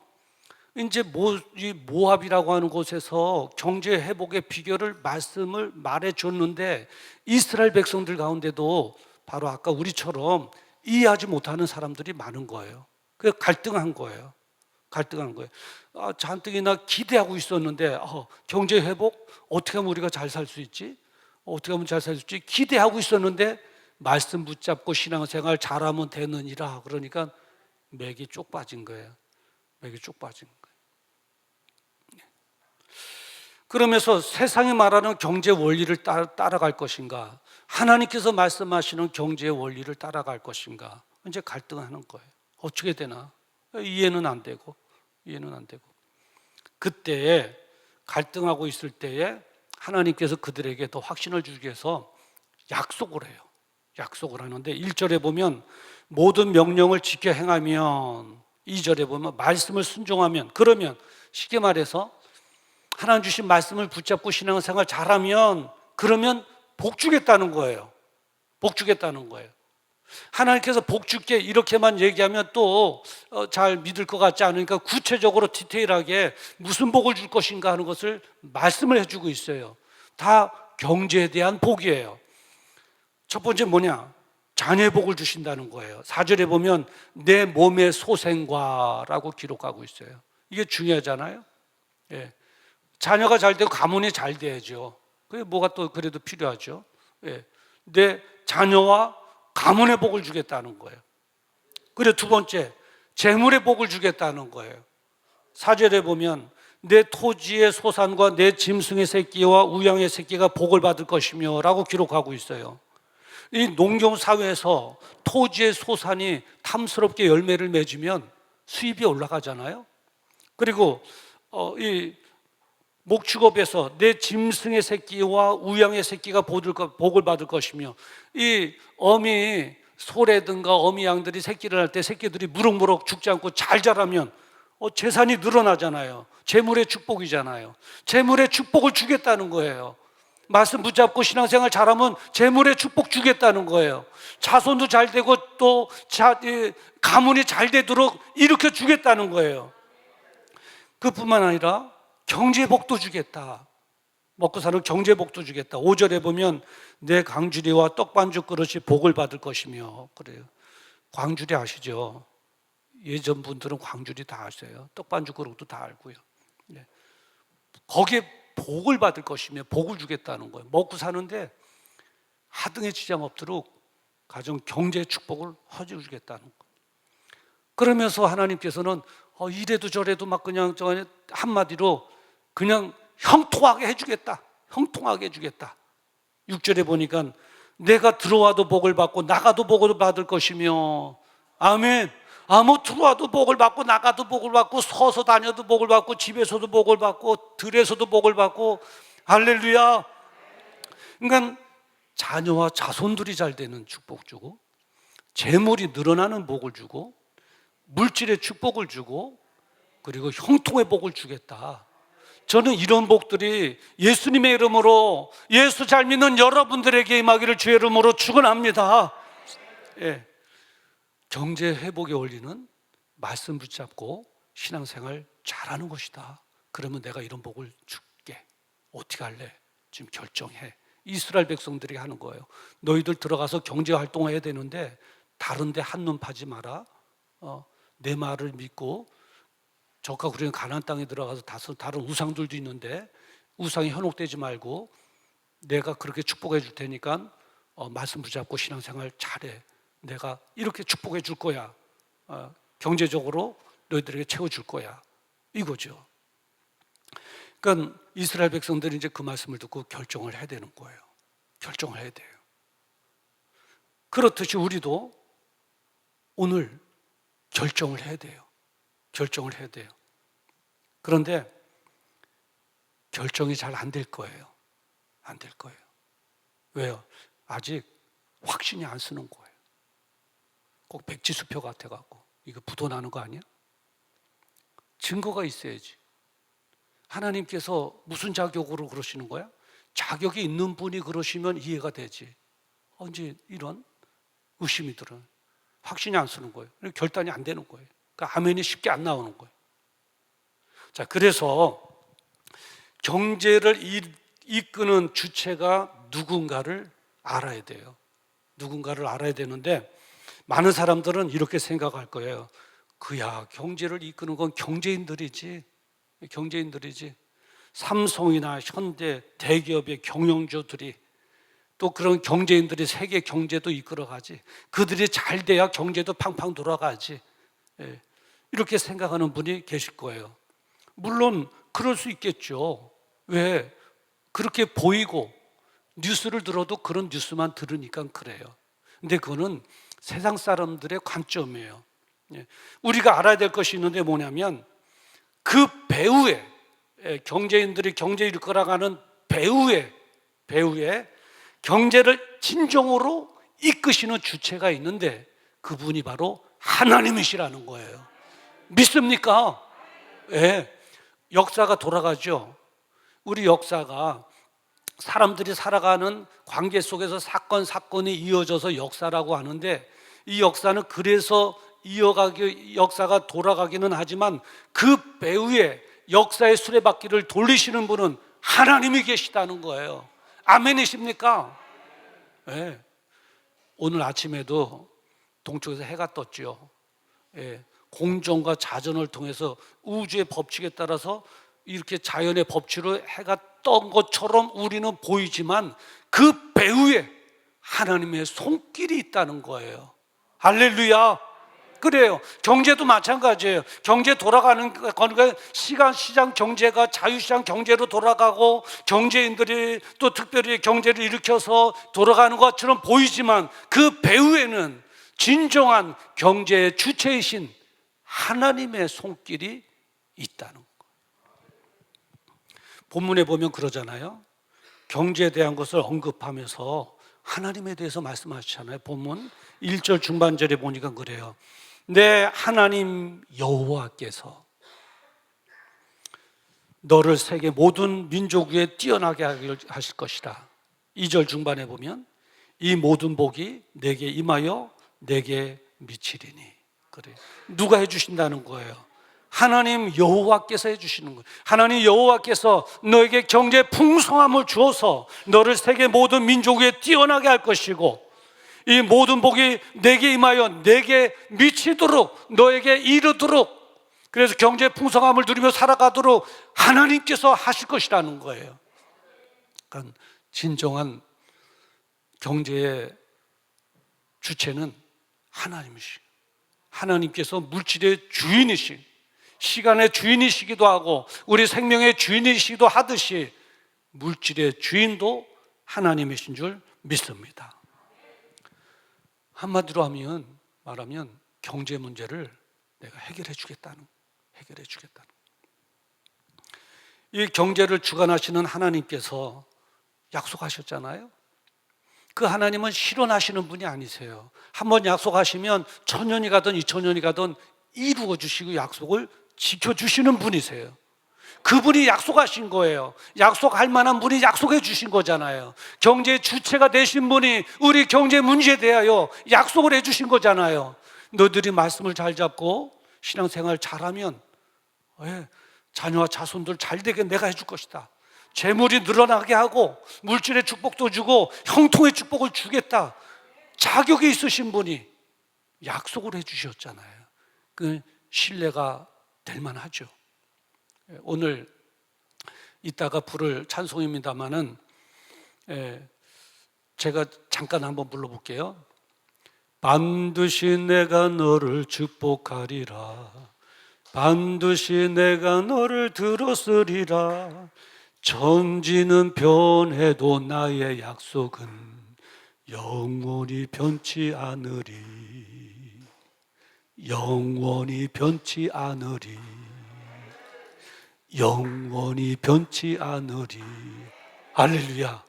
이제 모압이라고 하는 곳에서 경제 회복의 비결을 말씀을 말해 줬는데, 이스라엘 백성들 가운데도 바로 아까 우리처럼 이해하지 못하는 사람들이 많은 거예요. 그래서 갈등한 거예요. 잔뜩이나 기대하고 있었는데 경제 회복 어떻게 하면 우리가 잘 살 수 있지? 기대하고 있었는데 말씀 붙잡고 신앙생활 잘하면 되느니라. 그러니까 맥이 쪽 빠진 거예요. 그러면서 세상이 말하는 경제 원리를 따라갈 것인가, 하나님께서 말씀하시는 경제의 원리를 따라갈 것인가, 이제 갈등하는 거예요. 어떻게 되나? 이해는 안 되고. 그때 갈등하고 있을 때에 하나님께서 그들에게 더 확신을 주기 위해서 약속을 해요. 약속을 하는데 1절에 보면 모든 명령을 지켜 행하면, 2절에 보면 말씀을 순종하면, 그러면 쉽게 말해서 하나님 주신 말씀을 붙잡고 신앙생활 잘하면, 그러면 복 주겠다는 거예요. 복 주겠다는 거예요. 하나님께서 복 줄게 이렇게만 얘기하면 또 잘 믿을 것 같지 않으니까 구체적으로 디테일하게 무슨 복을 줄 것인가 하는 것을 말씀을 해주고 있어요. 다 경제에 대한 복이에요. 첫 번째 뭐냐? 자녀의 복을 주신다는 거예요. 4절에 보면 내 몸의 소생과라고 기록하고 있어요. 이게 중요하잖아요. 예. 자녀가 잘 되고 가문이 잘 돼야죠. 그게 뭐가 또 그래도 필요하죠. 예. 내 자녀와 가문의 복을 주겠다는 거예요. 그리고 두 번째, 재물의 복을 주겠다는 거예요. 4절에 보면 내 토지의 소산과 내 짐승의 새끼와 우양의 새끼가 복을 받을 것이며 라고 기록하고 있어요. 이 농경 사회에서 토지의 소산이 탐스럽게 열매를 맺으면 수입이 올라가잖아요. 그리고 이 목축업에서 내 짐승의 새끼와 우양의 새끼가 복을 받을 것이며, 이 어미 소라든가 어미 양들이 새끼를 할 때 새끼들이 무럭무럭 죽지 않고 잘 자라면 재산이 늘어나잖아요. 재물의 축복이잖아요. 재물의 축복을 주겠다는 거예요. 말씀 붙잡고 신앙생활 잘하면 재물의 축복 주겠다는 거예요. 자손도 잘 되고 또 가문이 잘 되도록 일으켜 주겠다는 거예요. 그뿐만 아니라 경제복도 주겠다. 먹고 사는 경제복도 주겠다. 5절에 보면 내 광주리와 떡반죽 그릇이 복을 받을 것이며, 그래요. 광주리 아시죠? 예전 분들은 광주리 다 아세요. 떡반죽 그릇도 다 알고요. 네. 거기에 복을 받을 것이며 복을 주겠다는 거예요. 먹고 사는데 하등의 지장 없도록 가정 경제 축복을 허주겠다는 거예요. 그러면서 하나님께서는 이래도 저래도 막 그냥 한마디로 그냥 형통하게 해주겠다. 형통하게 해주겠다. 6절에 보니까 내가 들어와도 복을 받고 나가도 복을 받을 것이며, 아멘. 들어와도 복을 받고 나가도 복을 받고 서서 다녀도 복을 받고 집에서도 복을 받고 들에서도 복을 받고, 할렐루야. 그러니까 자녀와 자손들이 잘 되는 축복 주고, 재물이 늘어나는 복을 주고, 물질의 축복을 주고, 그리고 형통의 복을 주겠다. 저는 이런 복들이 예수님의 이름으로, 예수 잘 믿는 여러분들에게 임하기를 주의 이름으로 축원합니다. 예. 경제 회복의 원리는 말씀 붙잡고 신앙생활 잘하는 것이다. 그러면 내가 이런 복을 줄게. 어떻게 할래? 지금 결정해. 이스라엘 백성들이 하는 거예요. 너희들 들어가서 경제 활동해야 되는데 다른 데 한눈 파지 마라. 내 말을 믿고 저가 우리는 가나안 땅에 들어가서 다른 우상들도 있는데 우상에 현혹되지 말고 내가 그렇게 축복해 줄 테니까 말씀 붙잡고 신앙생활 잘해. 내가 이렇게 축복해 줄 거야. 경제적으로 너희들에게 채워줄 거야. 이거죠. 그러니까 이스라엘 백성들이 이제 그 말씀을 듣고 결정을 해야 되는 거예요. 결정을 해야 돼요. 그렇듯이 우리도 오늘 결정을 해야 돼요. 결정을 해야 돼요. 그런데 결정이 잘 안 될 거예요. 안 될 거예요. 왜요? 아직 확신이 안 쓰는 거예요. 꼭 백지수표 같아갖고 이거 부도나는 거 아니야? 증거가 있어야지. 하나님께서 무슨 자격으로 그러시는 거야? 자격이 있는 분이 그러시면 이해가 되지. 이제 이런 의심이 들어요. 확신이 안 쓰는 거예요. 결단이 안 되는 거예요. 그러니까 아멘이 쉽게 안 나오는 거예요. 자, 그래서 경제를 이끄는 주체가 누군가를 알아야 돼요. 누군가를 알아야 되는데 많은 사람들은 이렇게 생각할 거예요. 그야 경제를 이끄는 건 경제인들이지. 경제인들이지. 삼성이나 현대 대기업의 경영주들이, 또 그런 경제인들이 세계 경제도 이끌어가지. 그들이 잘 돼야 경제도 팡팡 돌아가지. 이렇게 생각하는 분이 계실 거예요. 물론 그럴 수 있겠죠. 왜? 그렇게 보이고 뉴스를 들어도 그런 뉴스만 들으니까 그래요. 근데 그거는 세상 사람들의 관점이에요. 예. 우리가 알아야 될 것이 있는데 뭐냐면 그 배후에, 경제인들이 경제 일거라가는 배후에 경제를 진정으로 이끄시는 주체가 있는데 그분이 바로 하나님이시라는 거예요. 믿습니까? 예. 역사가 돌아가죠. 우리 역사가 사람들이 살아가는 관계 속에서 사건이 이어져서 역사라고 하는데 이 역사는 그래서 역사가 돌아가기는 하지만 그 배후에 역사의 수레바퀴를 돌리시는 분은 하나님이 계시다는 거예요. 아멘이십니까? 네. 오늘 아침에도 동쪽에서 해가 떴죠. 예. 공정과 자전을 통해서 우주의 법칙에 따라서 이렇게 자연의 법칙으로 해가 떤 것처럼 우리는 보이지만 그 배후에 하나님의 손길이 있다는 거예요. 할렐루야. 그래요. 경제도 마찬가지예요. 경제 돌아가는 거니까 시장 경제가 자유시장 경제로 돌아가고 경제인들이 또 특별히 경제를 일으켜서 돌아가는 것처럼 보이지만 그 배후에는 진정한 경제의 주체이신 하나님의 손길이 있다는 거예요. 본문에 보면 그러잖아요. 경제에 대한 것을 언급하면서 하나님에 대해서 말씀하시잖아요. 본문 1절 중반절에 보니까 그래요. 내 하나님 여호와께서 너를 세계 모든 민족 위에 뛰어나게 하실 것이다. 2절 중반에 보면 이 모든 복이 내게 임하여 내게 미치리니. 그래요. 누가 해주신다는 거예요? 하나님 여호와께서 해주시는 거예요. 하나님 여호와께서 너에게 경제 풍성함을 주어서 너를 세계 모든 민족 위에 뛰어나게 할 것이고 이 모든 복이 내게 임하여 내게 미치도록 너에게 이르도록 그래서 경제 풍성함을 누리며 살아가도록 하나님께서 하실 것이라는 거예요. 그러니까 진정한 경제의 주체는 하나님이시고 하나님께서 물질의 주인이신 시간의 주인이시기도 하고 우리 생명의 주인이시기도 하듯이 물질의 주인도 하나님이신 줄 믿습니다. 한마디로 말하면 경제 문제를 내가 해결해 주겠다는. 이 경제를 주관하시는 하나님께서 약속하셨잖아요. 그 하나님은 실현하시는 분이 아니세요. 한번 약속하시면 1000년이 가든 2000년이 가든 이루어 주시고 약속을 지켜주시는 분이세요. 그분이 약속하신 거예요. 약속할 만한 분이 약속해 주신 거잖아요. 경제의 주체가 되신 분이 우리 경제 문제에 대하여 약속을 해 주신 거잖아요. 너희들이 말씀을 잘 잡고 신앙생활 잘하면 자녀와 자손들 잘 되게 내가 해줄 것이다. 재물이 늘어나게 하고 물질의 축복도 주고 형통의 축복을 주겠다. 자격이 있으신 분이 약속을 해 주셨잖아요. 그 신뢰가 될 만하죠. 오늘 이따가 부를 찬송입니다마는 제가 잠깐 한번 불러볼게요. 반드시 내가 너를 축복하리라. 반드시 내가 너를 들었으리라. 천지는 변해도 나의 약속은 영원히 변치 않으리. 영원히 변치 않으리. 영원히 변치 않으리. 할렐루야.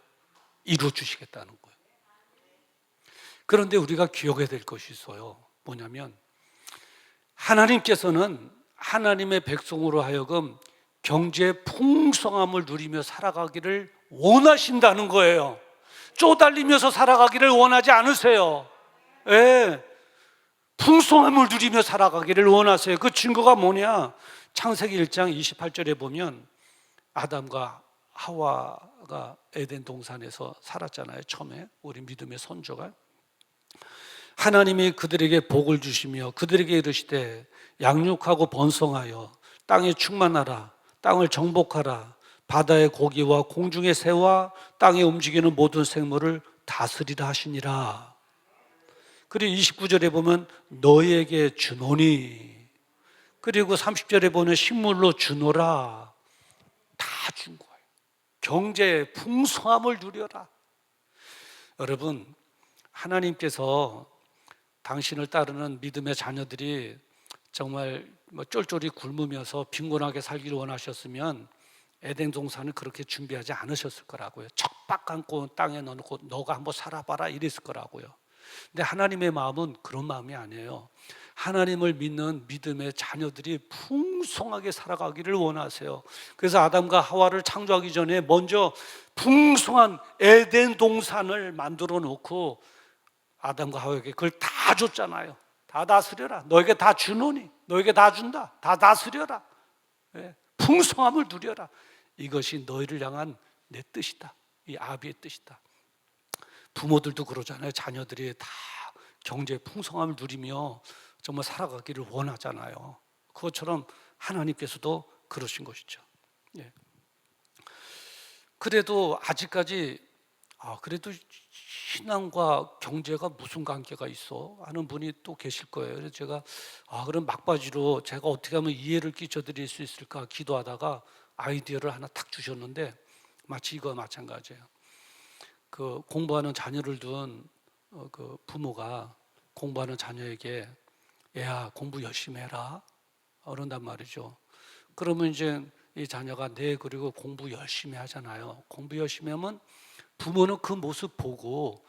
이루어 주시겠다는 거예요. 그런데 우리가 기억해야 될 것이 있어요. 뭐냐면 하나님께서는 하나님의 백성으로 하여금 경제의 풍성함을 누리며 살아가기를 원하신다는 거예요. 쪼달리면서 살아가기를 원하지 않으세요. 풍성함을 누리며 살아가기를 원하세요. 그 증거가 뭐냐? 창세기 1장 28절에 보면 아담과 하와가 에덴 동산에서 살았잖아요. 처음에 우리 믿음의 선조가 하나님이 그들에게 복을 주시며 그들에게 이르시되 양육하고 번성하여 땅에 충만하라. 땅을 정복하라. 바다의 고기와 공중의 새와 땅에 움직이는 모든 생물을 다스리라 하시니라. 그리고 29절에 보면 너에게 주노니, 그리고 30절에 보면 식물로 주노라. 다 준 거예요. 경제의 풍성함을 누려라. 여러분, 하나님께서 당신을 따르는 믿음의 자녀들이 정말 쫄쫄이 굶으면서 빈곤하게 살기를 원하셨으면 에덴 동산을 그렇게 준비하지 않으셨을 거라고요. 척박 안고 땅에 넣어놓고 너가 한번 살아봐라 이랬을 거라고요. 근데 하나님의 마음은 그런 마음이 아니에요. 하나님을 믿는 믿음의 자녀들이 풍성하게 살아가기를 원하세요. 그래서 아담과 하와를 창조하기 전에 먼저 풍성한 에덴 동산을 만들어 놓고 아담과 하와에게 그걸 다 줬잖아요. 다 다스려라. 너에게 다 주노니, 너에게 다 준다. 다 다스려라. 예, 풍성함을 누려라. 이것이 너희를 향한 내 뜻이다. 이 아비의 뜻이다. 부모들도 그러잖아요. 자녀들이 다 경제의 풍성함을 누리며 정말 살아가기를 원하잖아요. 그것처럼 하나님께서도 그러신 것이죠. 예. 그래도 아직까지 그래도 신앙과 경제가 무슨 관계가 있어? 하는 분이 또 계실 거예요. 그래서 제가 그럼 막바지로 제가 어떻게 하면 이해를 끼쳐드릴 수 있을까 기도하다가 아이디어를 하나 딱 주셨는데 마치 이거와 마찬가지예요. 그 공부하는 자녀를 둔 그 부모가 공부하는 자녀에게 애야 공부 열심히 해라 그런단 말이죠. 그러면 이제 이 자녀가 네 그리고 공부 열심히 하잖아요. 공부 열심히 하면 부모는 그 모습 보고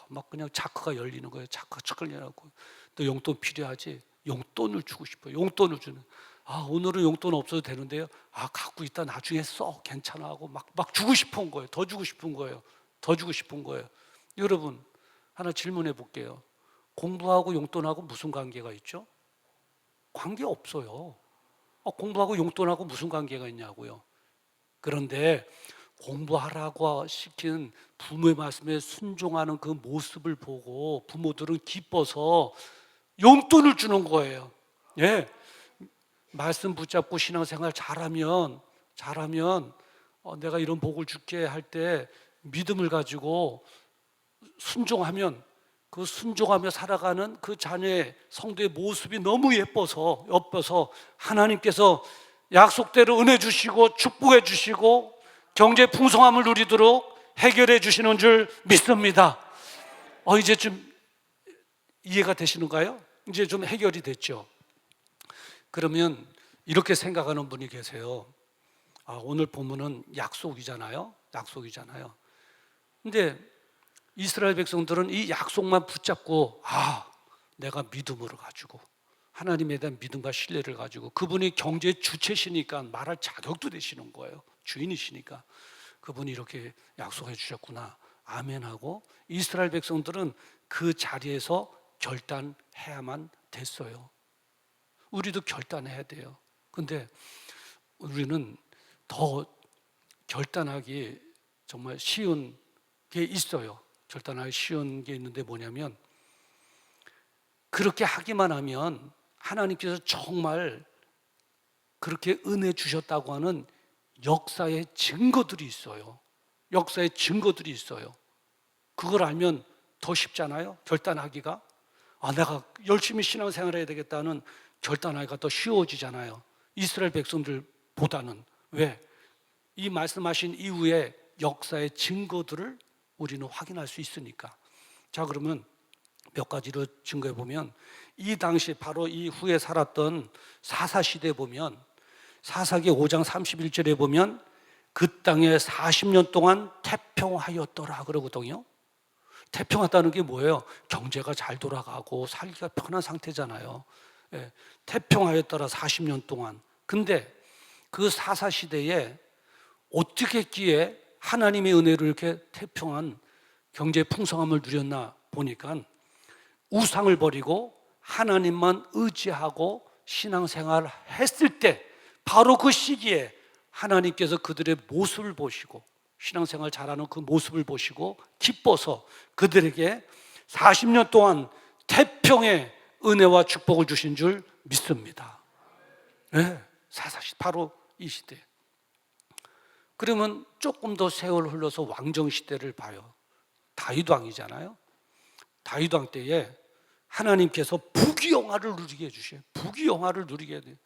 막 그냥 자크가 열리는 거예요. 자크가 척 열리고 또 용돈 필요하지? 용돈을 주고 싶어요. 용돈을 주는. 오늘은 용돈 없어도 되는데요. 갖고 있다 나중에 써 괜찮아 하고 막 주고 싶은 거예요. 더 주고 싶은 거예요. 더 주고 싶은 거예요. 여러분 하나 질문해 볼게요. 공부하고 용돈하고 무슨 관계가 있죠? 관계 없어요. 공부하고 용돈하고 무슨 관계가 있냐고요. 그런데 공부하라고 시킨 부모의 말씀에 순종하는 그 모습을 보고 부모들은 기뻐서 용돈을 주는 거예요. 예. 말씀 붙잡고 신앙생활 잘하면 내가 이런 복을 줄게 할 때 믿음을 가지고 순종하면 그 순종하며 살아가는 그 자녀의 성도의 모습이 너무 예뻐서 하나님께서 약속대로 은혜 주시고 축복해 주시고 경제 풍성함을 누리도록 해결해 주시는 줄 믿습니다. 이제 좀 이해가 되시는가요? 이제 좀 해결이 됐죠. 그러면 이렇게 생각하는 분이 계세요. 오늘 본문은 약속이잖아요. 근데 이스라엘 백성들은 이 약속만 붙잡고 내가 믿음으로 가지고 하나님에 대한 믿음과 신뢰를 가지고 그분이 경제의 주체시니까 말할 자격도 되시는 거예요. 주인이시니까 그분이 이렇게 약속해 주셨구나 아멘하고 이스라엘 백성들은 그 자리에서 결단해야만 됐어요. 우리도 결단해야 돼요. 근데 우리는 더 결단하기 정말 쉬운 게 있어요. 결단하기 쉬운 게 있는데 뭐냐면 그렇게 하기만 하면 하나님께서 정말 그렇게 은혜 주셨다고 하는 역사의 증거들이 있어요. 그걸 알면 더 쉽잖아요. 결단하기가. 내가 열심히 신앙생활 해야 되겠다는 결단하기가 더 쉬워지잖아요. 이스라엘 백성들보다는. 왜? 이 말씀하신 이후에 역사의 증거들을 우리는 확인할 수 있으니까. 자, 그러면 몇 가지로 증거해 보면 이 당시 바로 이 후에 살았던 사사시대에 보면 사사기 5장 31절에 보면 그 땅에 40년 동안 태평하였더라 그러거든요. 태평하다는 게 뭐예요? 경제가 잘 돌아가고 살기가 편한 상태잖아요. 예, 태평하였더라 40년 동안. 근데 그 사사시대에 어떻게 했기에 하나님의 은혜로 이렇게 태평한 경제 풍성함을 누렸나 보니까 우상을 버리고 하나님만 의지하고 신앙생활을 했을 때 바로 그 시기에 하나님께서 그들의 모습을 보시고 신앙생활 잘하는 그 모습을 보시고 기뻐서 그들에게 40년 동안 태평의 은혜와 축복을 주신 줄 믿습니다. 네, 사사시 바로 이 시대. 그러면 조금 더 세월 흘러서 왕정시대를 봐요. 다윗 왕이잖아요. 다윗 왕 때에 하나님께서 부귀영화를 누리게 해주셔요. 부귀영화를 누리게 해요.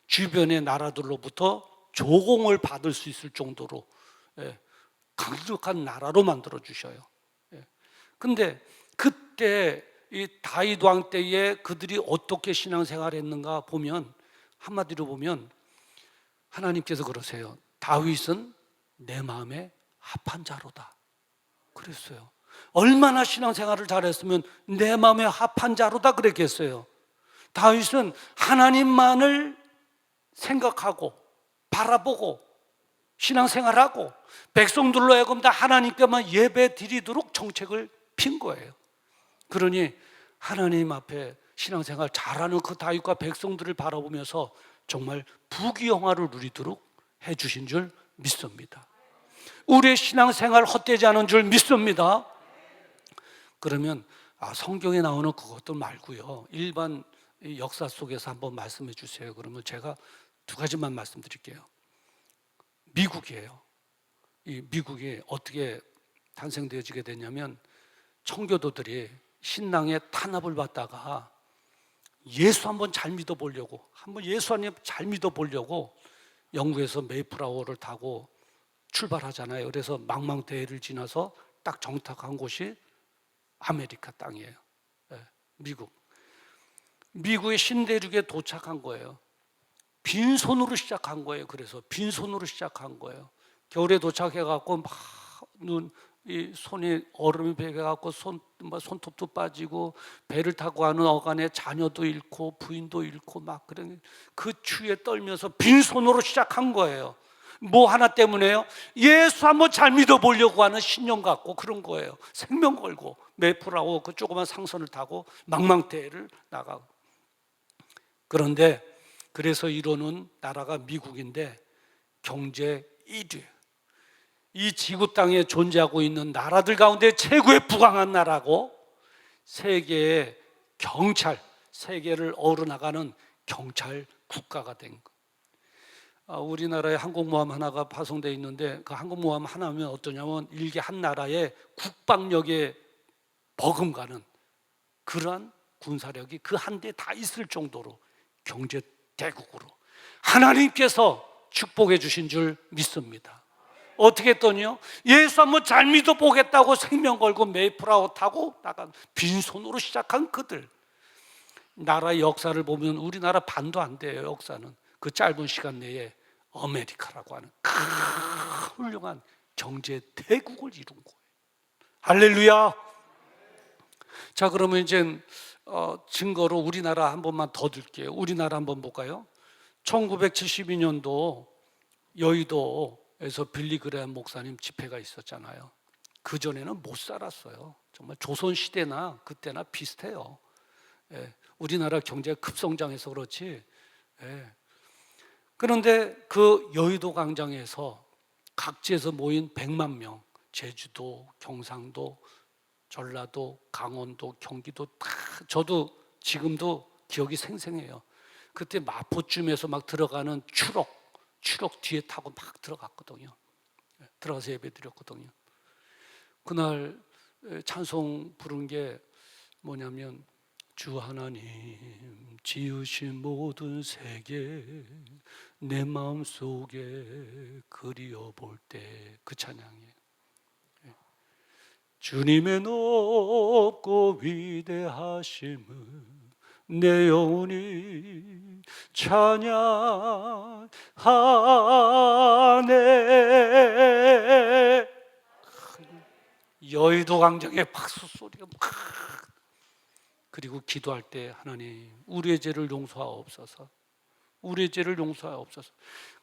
주변의 나라들로부터 조공을 받을 수 있을 정도로 예, 강력한 나라로 만들어 주셔요. 예. 근데 그때 이 다윗 왕 때에 그들이 어떻게 신앙생활을 했는가 보면, 한마디로 보면 하나님께서 그러세요. 다윗은 내 마음에 합한 자로다 그랬어요. 얼마나 신앙생활을 잘했으면 내 마음에 합한 자로다 그랬겠어요. 다윗은 하나님만을 생각하고 바라보고 신앙생활하고 백성들로 하여금 다 하나님께만 예배 드리도록 정책을 핀 거예요. 그러니 하나님 앞에 신앙생활 잘하는 그 다윗과 백성들을 바라보면서 정말 부귀영화를 누리도록 해주신 줄 믿습니다. 우리의 신앙생활 헛되지 않은 줄 믿습니다. 그러면 성경에 나오는 그것도 말고요, 일반 역사 속에서 한번 말씀해 주세요. 그러면 제가 두 가지만 말씀드릴게요. 미국이에요. 이 미국이 어떻게 탄생되어지게 됐냐면, 청교도들이 신랑의 탄압을 받다가 예수 한번 잘 믿어보려고, 한번 예수 한번 잘 믿어보려고 영국에서 메이플라워를 타고 출발하잖아요. 그래서 망망대해를 지나서 딱 정착한 곳이 아메리카 땅이에요. 미국. 미국의 신대륙에 도착한 거예요. 빈손으로 시작한 거예요. 그래서 빈손으로 시작한 거예요. 겨울에 도착해갖고 막 이 손에 얼음이 배겨갖고 손톱도 빠지고, 배를 타고 가는 어간에 자녀도 잃고 부인도 잃고 막 그런, 그 추위에 떨면서 빈손으로 시작한 거예요. 뭐 하나 때문에요? 예수 한번 잘 믿어보려고 하는 신념 갖고 그런 거예요. 생명 걸고 메이플라워 그 조그만 상선을 타고 망망대해를 나가고. 그런데 그래서 이루는 나라가 미국인데 경제 1위, 이 지구 땅에 존재하고 있는 나라들 가운데 최고의 부강한 나라고, 세계의 경찰, 세계를 어루나가는 경찰 국가가 된 거. 우리나라에 항공모함 하나가 파송되어 있는데, 그 항공모함 하나면 어떠냐면 일개 한 나라의 국방력에 버금가는 그러한 군사력이 그 한 대 다 있을 정도로 경제 대국으로 하나님께서 축복해 주신 줄 믿습니다. 어떻게 했더니요, 예수 한번 잘 믿어보겠다고 생명 걸고 메이플라워 타고 나간 빈손으로 시작한 그들, 나라의 역사를 보면 우리나라 반도 안 돼요. 역사는 그 짧은 시간 내에 아메리카라고 하는 훌륭한 경제 대국을 이룬 거예요. 할렐루야. 자, 그러면 이제 증거로 우리나라 한 번만 더 들게요. 우리나라 한번 볼까요? 1972년도 여의도에서 빌리그레함 목사님 집회가 있었잖아요. 그전에는 못 살았어요. 정말 조선시대나 그때나 비슷해요. 우리나라 경제가 급성장해서 그렇지. 그런데 그 여의도 광장에서 각지에서 모인 100만 명, 제주도, 경상도, 전라도, 강원도, 경기도 다, 저도 지금도 기억이 생생해요. 그때 마포쯤에서 막 들어가는 추록 뒤에 타고 막 들어갔거든요. 들어가서 예배 드렸거든요. 그날 찬송 부른 게 뭐냐면, 주 하나님 지으신 모든 세계 내 마음속에 그리워볼 때, 그 찬양이에요. 주님의 높고 위대하심을 내 영혼이 찬양하네. 여의도 광장에 박수 소리가 막. 그리고 기도할 때, 하나님 우리의 죄를 용서하옵소서, 우리의 죄를 용서하옵소서.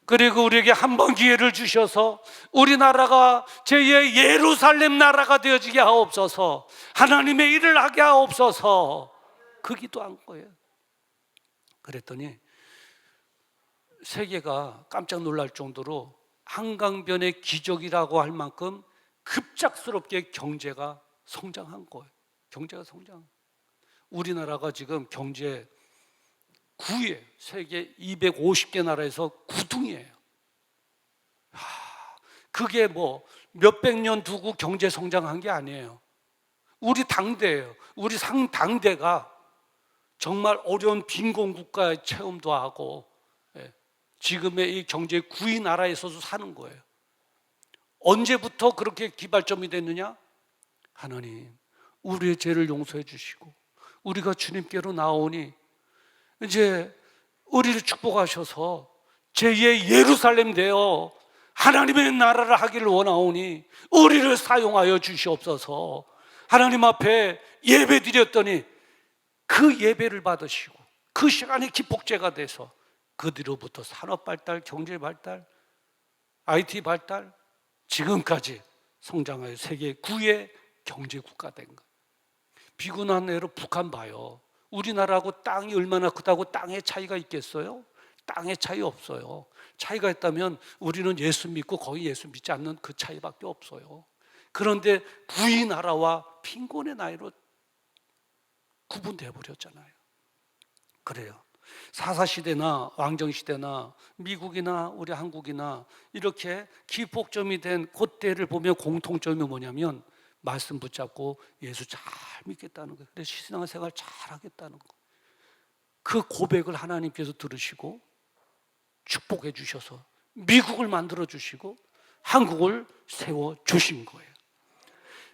그리고 우리에게 한 번 기회를 주셔서 우리나라가 제2의 예루살렘 나라가 되어지게 하옵소서, 하나님의 일을 하게 하옵소서, 그 기도한 거예요. 그랬더니 세계가 깜짝 놀랄 정도로 한강변의 기적이라고 할 만큼 급작스럽게 경제가 성장한 거예요. 경제가 성장. 우리나라가 지금 경제 9위에, 세계 250개 나라에서 9등이에요. 그게 뭐 몇백 년 두고 경제 성장한 게 아니에요. 우리 당대예요. 우리 상당대가 정말 어려운 빈곤 국가의 체험도 하고 지금의 이 경제 9위 나라에서도 사는 거예요. 언제부터 그렇게 기발점이 됐느냐? 하나님, 우리의 죄를 용서해 주시고 우리가 주님께로 나오니 이제 우리를 축복하셔서 제2의 예루살렘 되어 하나님의 나라를 하기를 원하오니 우리를 사용하여 주시옵소서. 하나님 앞에 예배 드렸더니 그 예배를 받으시고 그 시간이 기폭제가 돼서 그 뒤로부터 산업 발달, 경제 발달, IT 발달, 지금까지 성장하여 세계 9의 경제국가 된 것. 비군한 애로 북한 봐요. 우리나라하고 땅이 얼마나 크다고 땅의 차이가 있겠어요? 땅의 차이 없어요. 차이가 있다면 우리는 예수 믿고 거기 예수 믿지 않는 그 차이밖에 없어요. 그런데 구이 나라와 빈곤의 나이로 구분되어 버렸잖아요. 그래요. 사사시대나 왕정시대나 미국이나 우리 한국이나 이렇게 기폭점이 된 그때를 보면 공통점이 뭐냐면 말씀 붙잡고 예수 잘 믿겠다는 거예요. 그래서 신앙생활 잘 하겠다는 거. 그 고백을 하나님께서 들으시고 축복해 주셔서 미국을 만들어 주시고 한국을 세워 주신 거예요.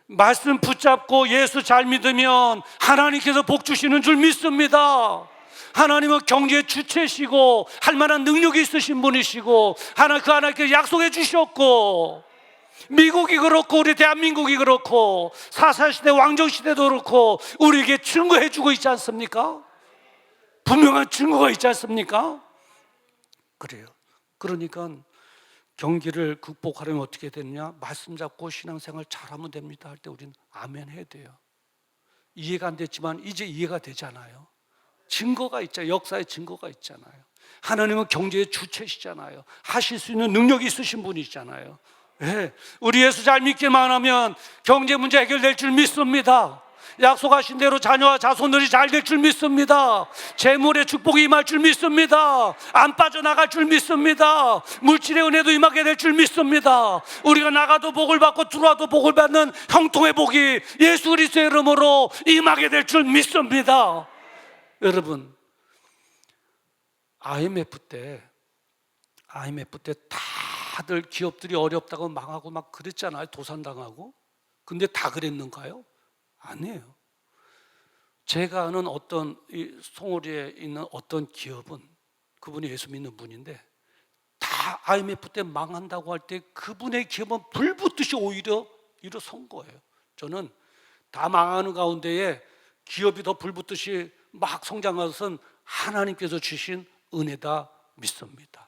말씀 붙잡고 예수 잘 믿으면 하나님께서 복 주시는 줄 믿습니다. 하나님은 경제의 주체시고 할 만한 능력이 있으신 분이시고 하나님께서 약속해 주셨고, 미국이 그렇고 우리 대한민국이 그렇고 사사시대 왕정시대도 그렇고 우리에게 증거해 주고 있지 않습니까? 분명한 증거가 있지 않습니까? 그래요. 그러니까 경기를 극복하려면 어떻게 되느냐? 말씀 잡고 신앙생활 잘하면 됩니다 할 때 우리는 아멘 해야 돼요. 이해가 안 됐지만 이제 이해가 되잖아요. 증거가 있잖아요. 역사의 증거가 있잖아요. 하나님은 경제의 주체시잖아요. 하실 수 있는 능력이 있으신 분이잖아요. 네. 우리 예수 잘 믿기만 하면 경제 문제 해결될 줄 믿습니다. 약속하신 대로 자녀와 자손들이 잘 될 줄 믿습니다. 재물의 축복이 임할 줄 믿습니다. 안 빠져나갈 줄 믿습니다. 물질의 은혜도 임하게 될 줄 믿습니다. 우리가 나가도 복을 받고 들어와도 복을 받는 형통의 복이 예수 그리스도의 이름으로 임하게 될 줄 믿습니다. 여러분, IMF 때 다들 기업들이 어렵다고 망하고 막 그랬잖아요. 도산당하고. 근데 다 그랬는가요? 아니에요. 제가 아는 어떤 송어리에 있는 어떤 기업은 그분이 예수 믿는 분인데 다 IMF 때 망한다고 할 때 그분의 기업은 불붙듯이 오히려 일어선 거예요. 저는 다 망하는 가운데에 기업이 더 불붙듯이 막 성장한 것은 하나님께서 주신 은혜다 믿습니다.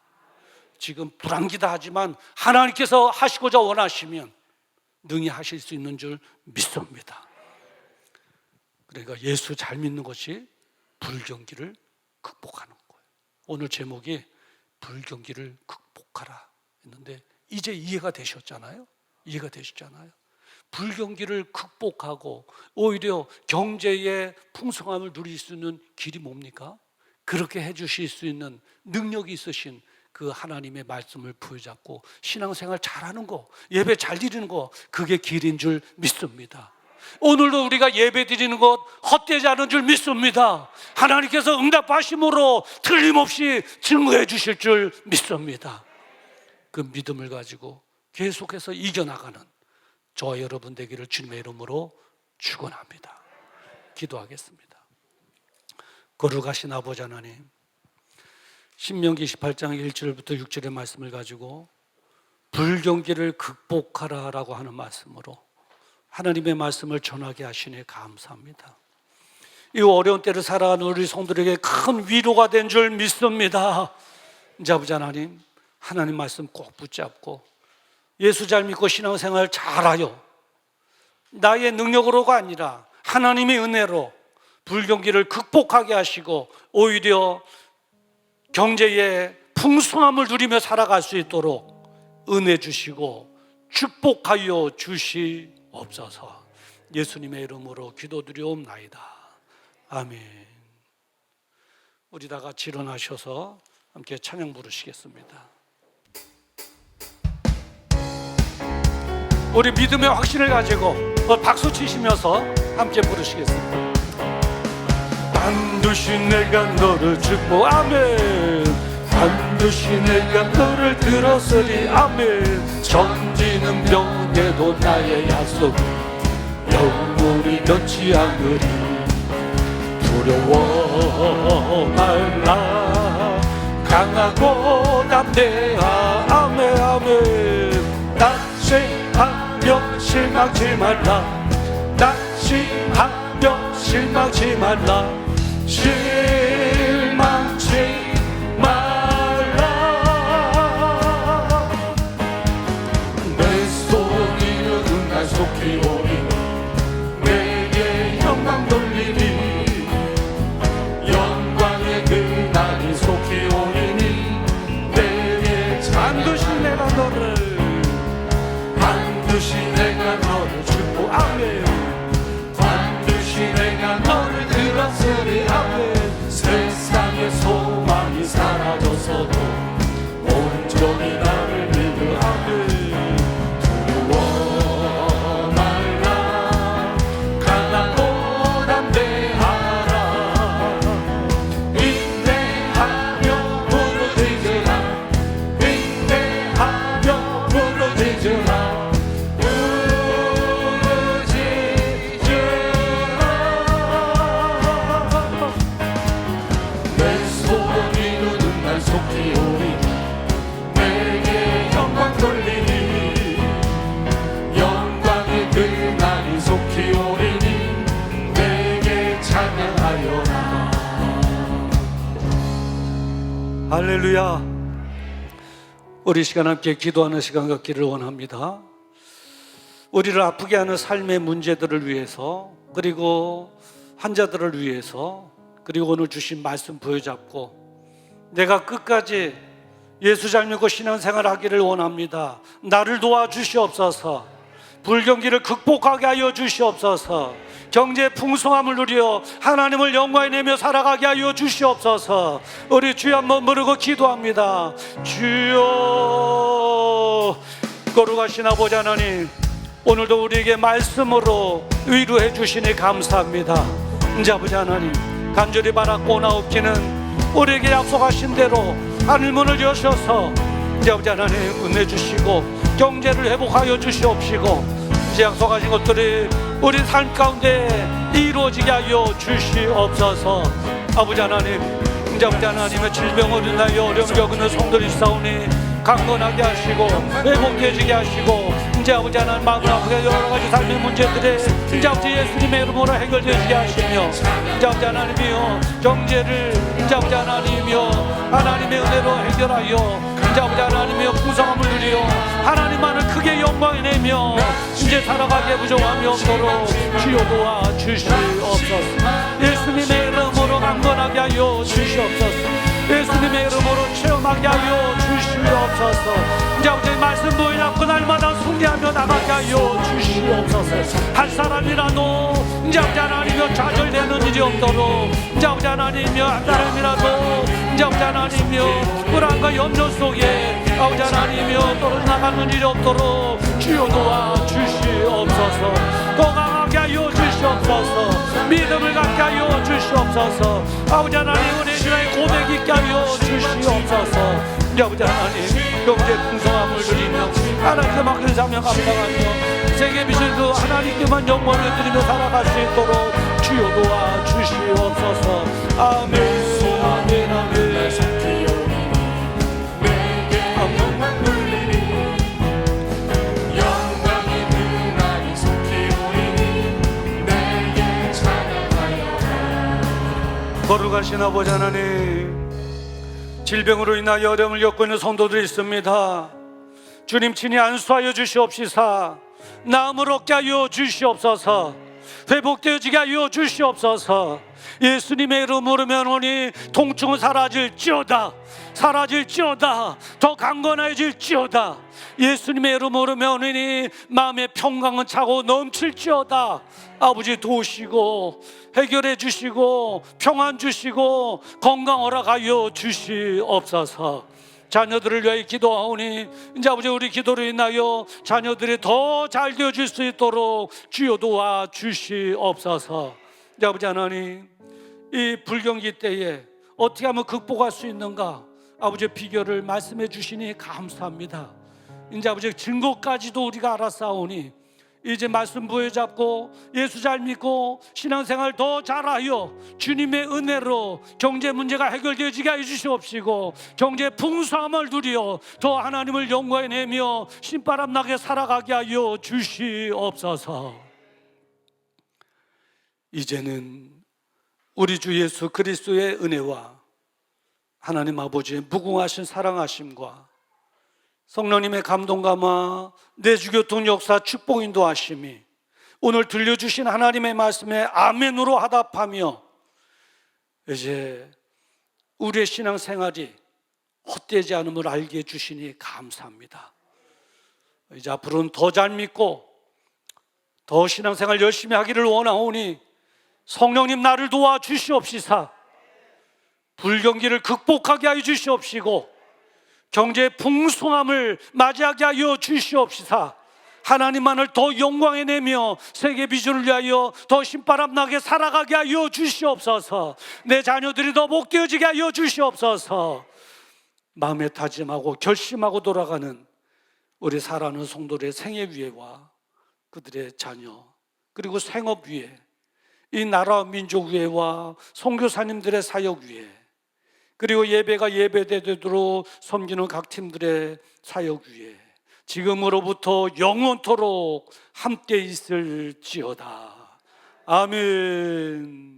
지금 불안기다 하지만 하나님께서 하시고자 원하시면 능히 하실 수 있는 줄 믿습니다. 그러니까 예수 잘 믿는 것이 불경기를 극복하는 거예요. 오늘 제목이 불경기를 극복하라 했는데 이제 이해가 되셨잖아요. 이해가 되시잖아요. 불경기를 극복하고 오히려 경제의 풍성함을 누릴 수 있는 길이 뭡니까? 그렇게 해주실 수 있는 능력이 있으신 그 하나님의 말씀을 부여잡고 신앙생활 잘하는 거, 예배 잘 드리는 거, 그게 길인 줄 믿습니다. 오늘도 우리가 예배 드리는 것 헛되지 않은 줄 믿습니다. 하나님께서 응답하심으로 틀림없이 증거해 주실 줄 믿습니다. 그 믿음을 가지고 계속해서 이겨나가는 저와 여러분 되기를 주님의 이름으로 축원합니다. 기도하겠습니다. 거룩하신 아버지 하나님, 신명기 28장 1절부터 6절의 말씀을 가지고 불경기를 극복하라라고 하는 말씀으로 하나님의 말씀을 전하게 하시니 감사합니다. 이 어려운 때를 살아가는 우리 성도들에게 큰 위로가 된 줄 믿습니다. 이제 아버지 하나님, 하나님 말씀 꼭 붙잡고 예수 잘 믿고 신앙생활 잘하여 나의 능력으로가 아니라 하나님의 은혜로 불경기를 극복하게 하시고 오히려 경제의 풍성함을 누리며 살아갈 수 있도록 은혜 주시고 축복하여 주시옵소서. 예수님의 이름으로 기도드리옵나이다. 아멘. 우리 다 같이 일어나셔서 함께 찬양 부르시겠습니다. 우리 믿음의 확신을 가지고 박수 치시면서 함께 부르시겠습니다. 반드시 내가 너를 축복, 아멘. 반드시 내가 너를 들었으리, 아멘. 전지 오리는 병에도 나의 약속 영원히 변치 않으리 두려워 말라 강하고 담대하 아멘 아멘 낙심하며 실망치 말라 낙심하며 실망치 말라 실망치 말라 내 소리는 날 속히 오리 내게 영광 돌리리 영광의 그날이 속히 오리니 내게 반드시 내가 너를 축복 아멘 반드시 내가 너를 들었으리 아멘 세상의 소망이 사라졌어도 온전히 나를 믿으 아멘 두려워 말라 강하고 담대하라 인내하며 부르짖으라 인내하며 부르짖으라 속히 오리 내게 영광 돌리니 영광의 그날이 속히 오리니 내게 찬양하여라 할렐루야. 우리 시간 함께 기도하는 시간 갖기를 원합니다. 우리를 아프게 하는 삶의 문제들을 위해서 그리고 환자들을 위해서 그리고 오늘 주신 말씀 부여잡고 내가 끝까지 예수 잘 믿고 신앙생활 하기를 원합니다. 나를 도와주시옵소서. 불경기를 극복하게 하여 주시옵소서. 경제의 풍성함을 누려 하나님을 영광에 내며 살아가게 하여 주시옵소서. 우리 주여 한번 부르고 기도합니다. 주여 거룩하신 아버지 하나님 오늘도 우리에게 말씀으로 위로해 주시니 감사합니다. 이제 아버지 하나님 간절히 바라고 나옵기는 우리에게 약속하신 대로 하늘문을 여셔서 이제 아버지 하나님 은혜 주시고 경제를 회복하여 주시옵시고 이제 약속하신 것들이 우리 삶 가운데 이루어지게 하여 주시옵소서. 아버지 하나님 이제 아버지 하나님의 질병으로 인하여 어려움 겪는 성도들이 있사오니 강건하게 하시고 회복되어지게 하시고 이제 아버지 하나님 마음을 아프게 여러 가지 삶의 문제들에 이제 아버지 예수님의 이름으로 해결되어지게 하시며 이제 아버지 하나님이여 경제를 이제 아버지 하나님이여 하나님의 은혜로 해결하여 이제 아버지 하나님이여 풍성함을 누리어 하나님만을 크게 영광에 내며 이제 살아가게 부족함이 없도록 주여 도와 주시옵소서. 예수님의 이름으로 강건하게 하여 주시옵소서. 예수님의 이름으로 체험하게 하여 주시옵소서. 이제 아버지 말씀 보이잡고 날마다 숭배하며 나가게 하여 주시옵소서. 한 사람이라도 이제 아버지 하나님이여 좌절되는 일이 없도록 이제 아버지 하나님이여 한 사람이라도 이제 아버지 하나님이여 불안과 염려 속에 아버지 하나님이여 떨어져 나가는 일이 없도록 주여 도와 주시옵소서. 건강하게 하여 주시옵소서. 믿음을 갖게 하여 주시옵소서. 아버지 하나님 은혜 주나의 고백 있게 하여 주시옵소서. 이제 아버지 하나님 경제 풍성함을 누리며 하나님께 맡긴 사명 감당하며 세계 빛을 그 하나님께만 영광을 드리며 살아갈 수 있도록 주여 도와 주시옵소서. 아멘 아멘 아멘. 거룩하신 아버지 하나님 질병으로 인하여 어려움을 겪고 있는 성도들이 있습니다. 주님 친히 안수하여 주시옵시사 나음을 얻게 하여 주시옵소서. 회복되어지게 하여 주시옵소서. 예수님의 이름으로 면오니 통증은 사라질지어다 사라질지어다 더 강건해질지어다. 예수님의 이름으로 면오니 마음의 평강은 차고 넘칠지어다. 아버지 도우시고 해결해 주시고 평안 주시고 건강 허락하여 주시옵소서. 자녀들을 위하여 기도하오니 이제 아버지 우리 기도로 인하여 자녀들이 더 잘 되어질 수 있도록 주여 도와 주시옵소서. 이제 아버지 하나님 이 불경기 때에 어떻게 하면 극복할 수 있는가 아버지 비결을 말씀해 주시니 감사합니다. 이제 아버지 증거까지도 우리가 알았사오니 이제 말씀 부여잡고 예수 잘 믿고 신앙생활 더 잘하여 주님의 은혜로 경제 문제가 해결되어지게 해주시옵시고 경제 풍성함을 누려 더 하나님을 영광에 내며 신바람 나게 살아가게 하여 주시옵소서. 이제는 우리 주 예수 그리스도의 은혜와 하나님 아버지의 무궁하신 사랑하심과 성령님의 감동감화 내주교통 역사 축복 인도하심이 오늘 들려주신 하나님의 말씀에 아멘으로 화답하며 이제 우리의 신앙생활이 헛되지 않음을 알게 해주시니 감사합니다. 이제 앞으로는 더 잘 믿고 더 신앙생활 열심히 하기를 원하오니 성령님 나를 도와주시옵시사 불경기를 극복하게 하여 주시옵시고 경제의 풍성함을 맞이하게 하여 주시옵시사 하나님만을 더 영광에 내며 세계 비전을 위하여 더 신바람 나게 살아가게 하여 주시옵소서. 내 자녀들이 더 복되어지게 하여 주시옵소서. 마음에 다짐하고 결심하고 돌아가는 우리 사랑하는 성도들의 생애 위에와 그들의 자녀 그리고 생업 위에 이 나라와 민족 위에와 선교사님들의 사역 위에 그리고 예배가 예배되도록 섬기는 각 팀들의 사역 위에 지금으로부터 영원토록 함께 있을지어다. 아멘.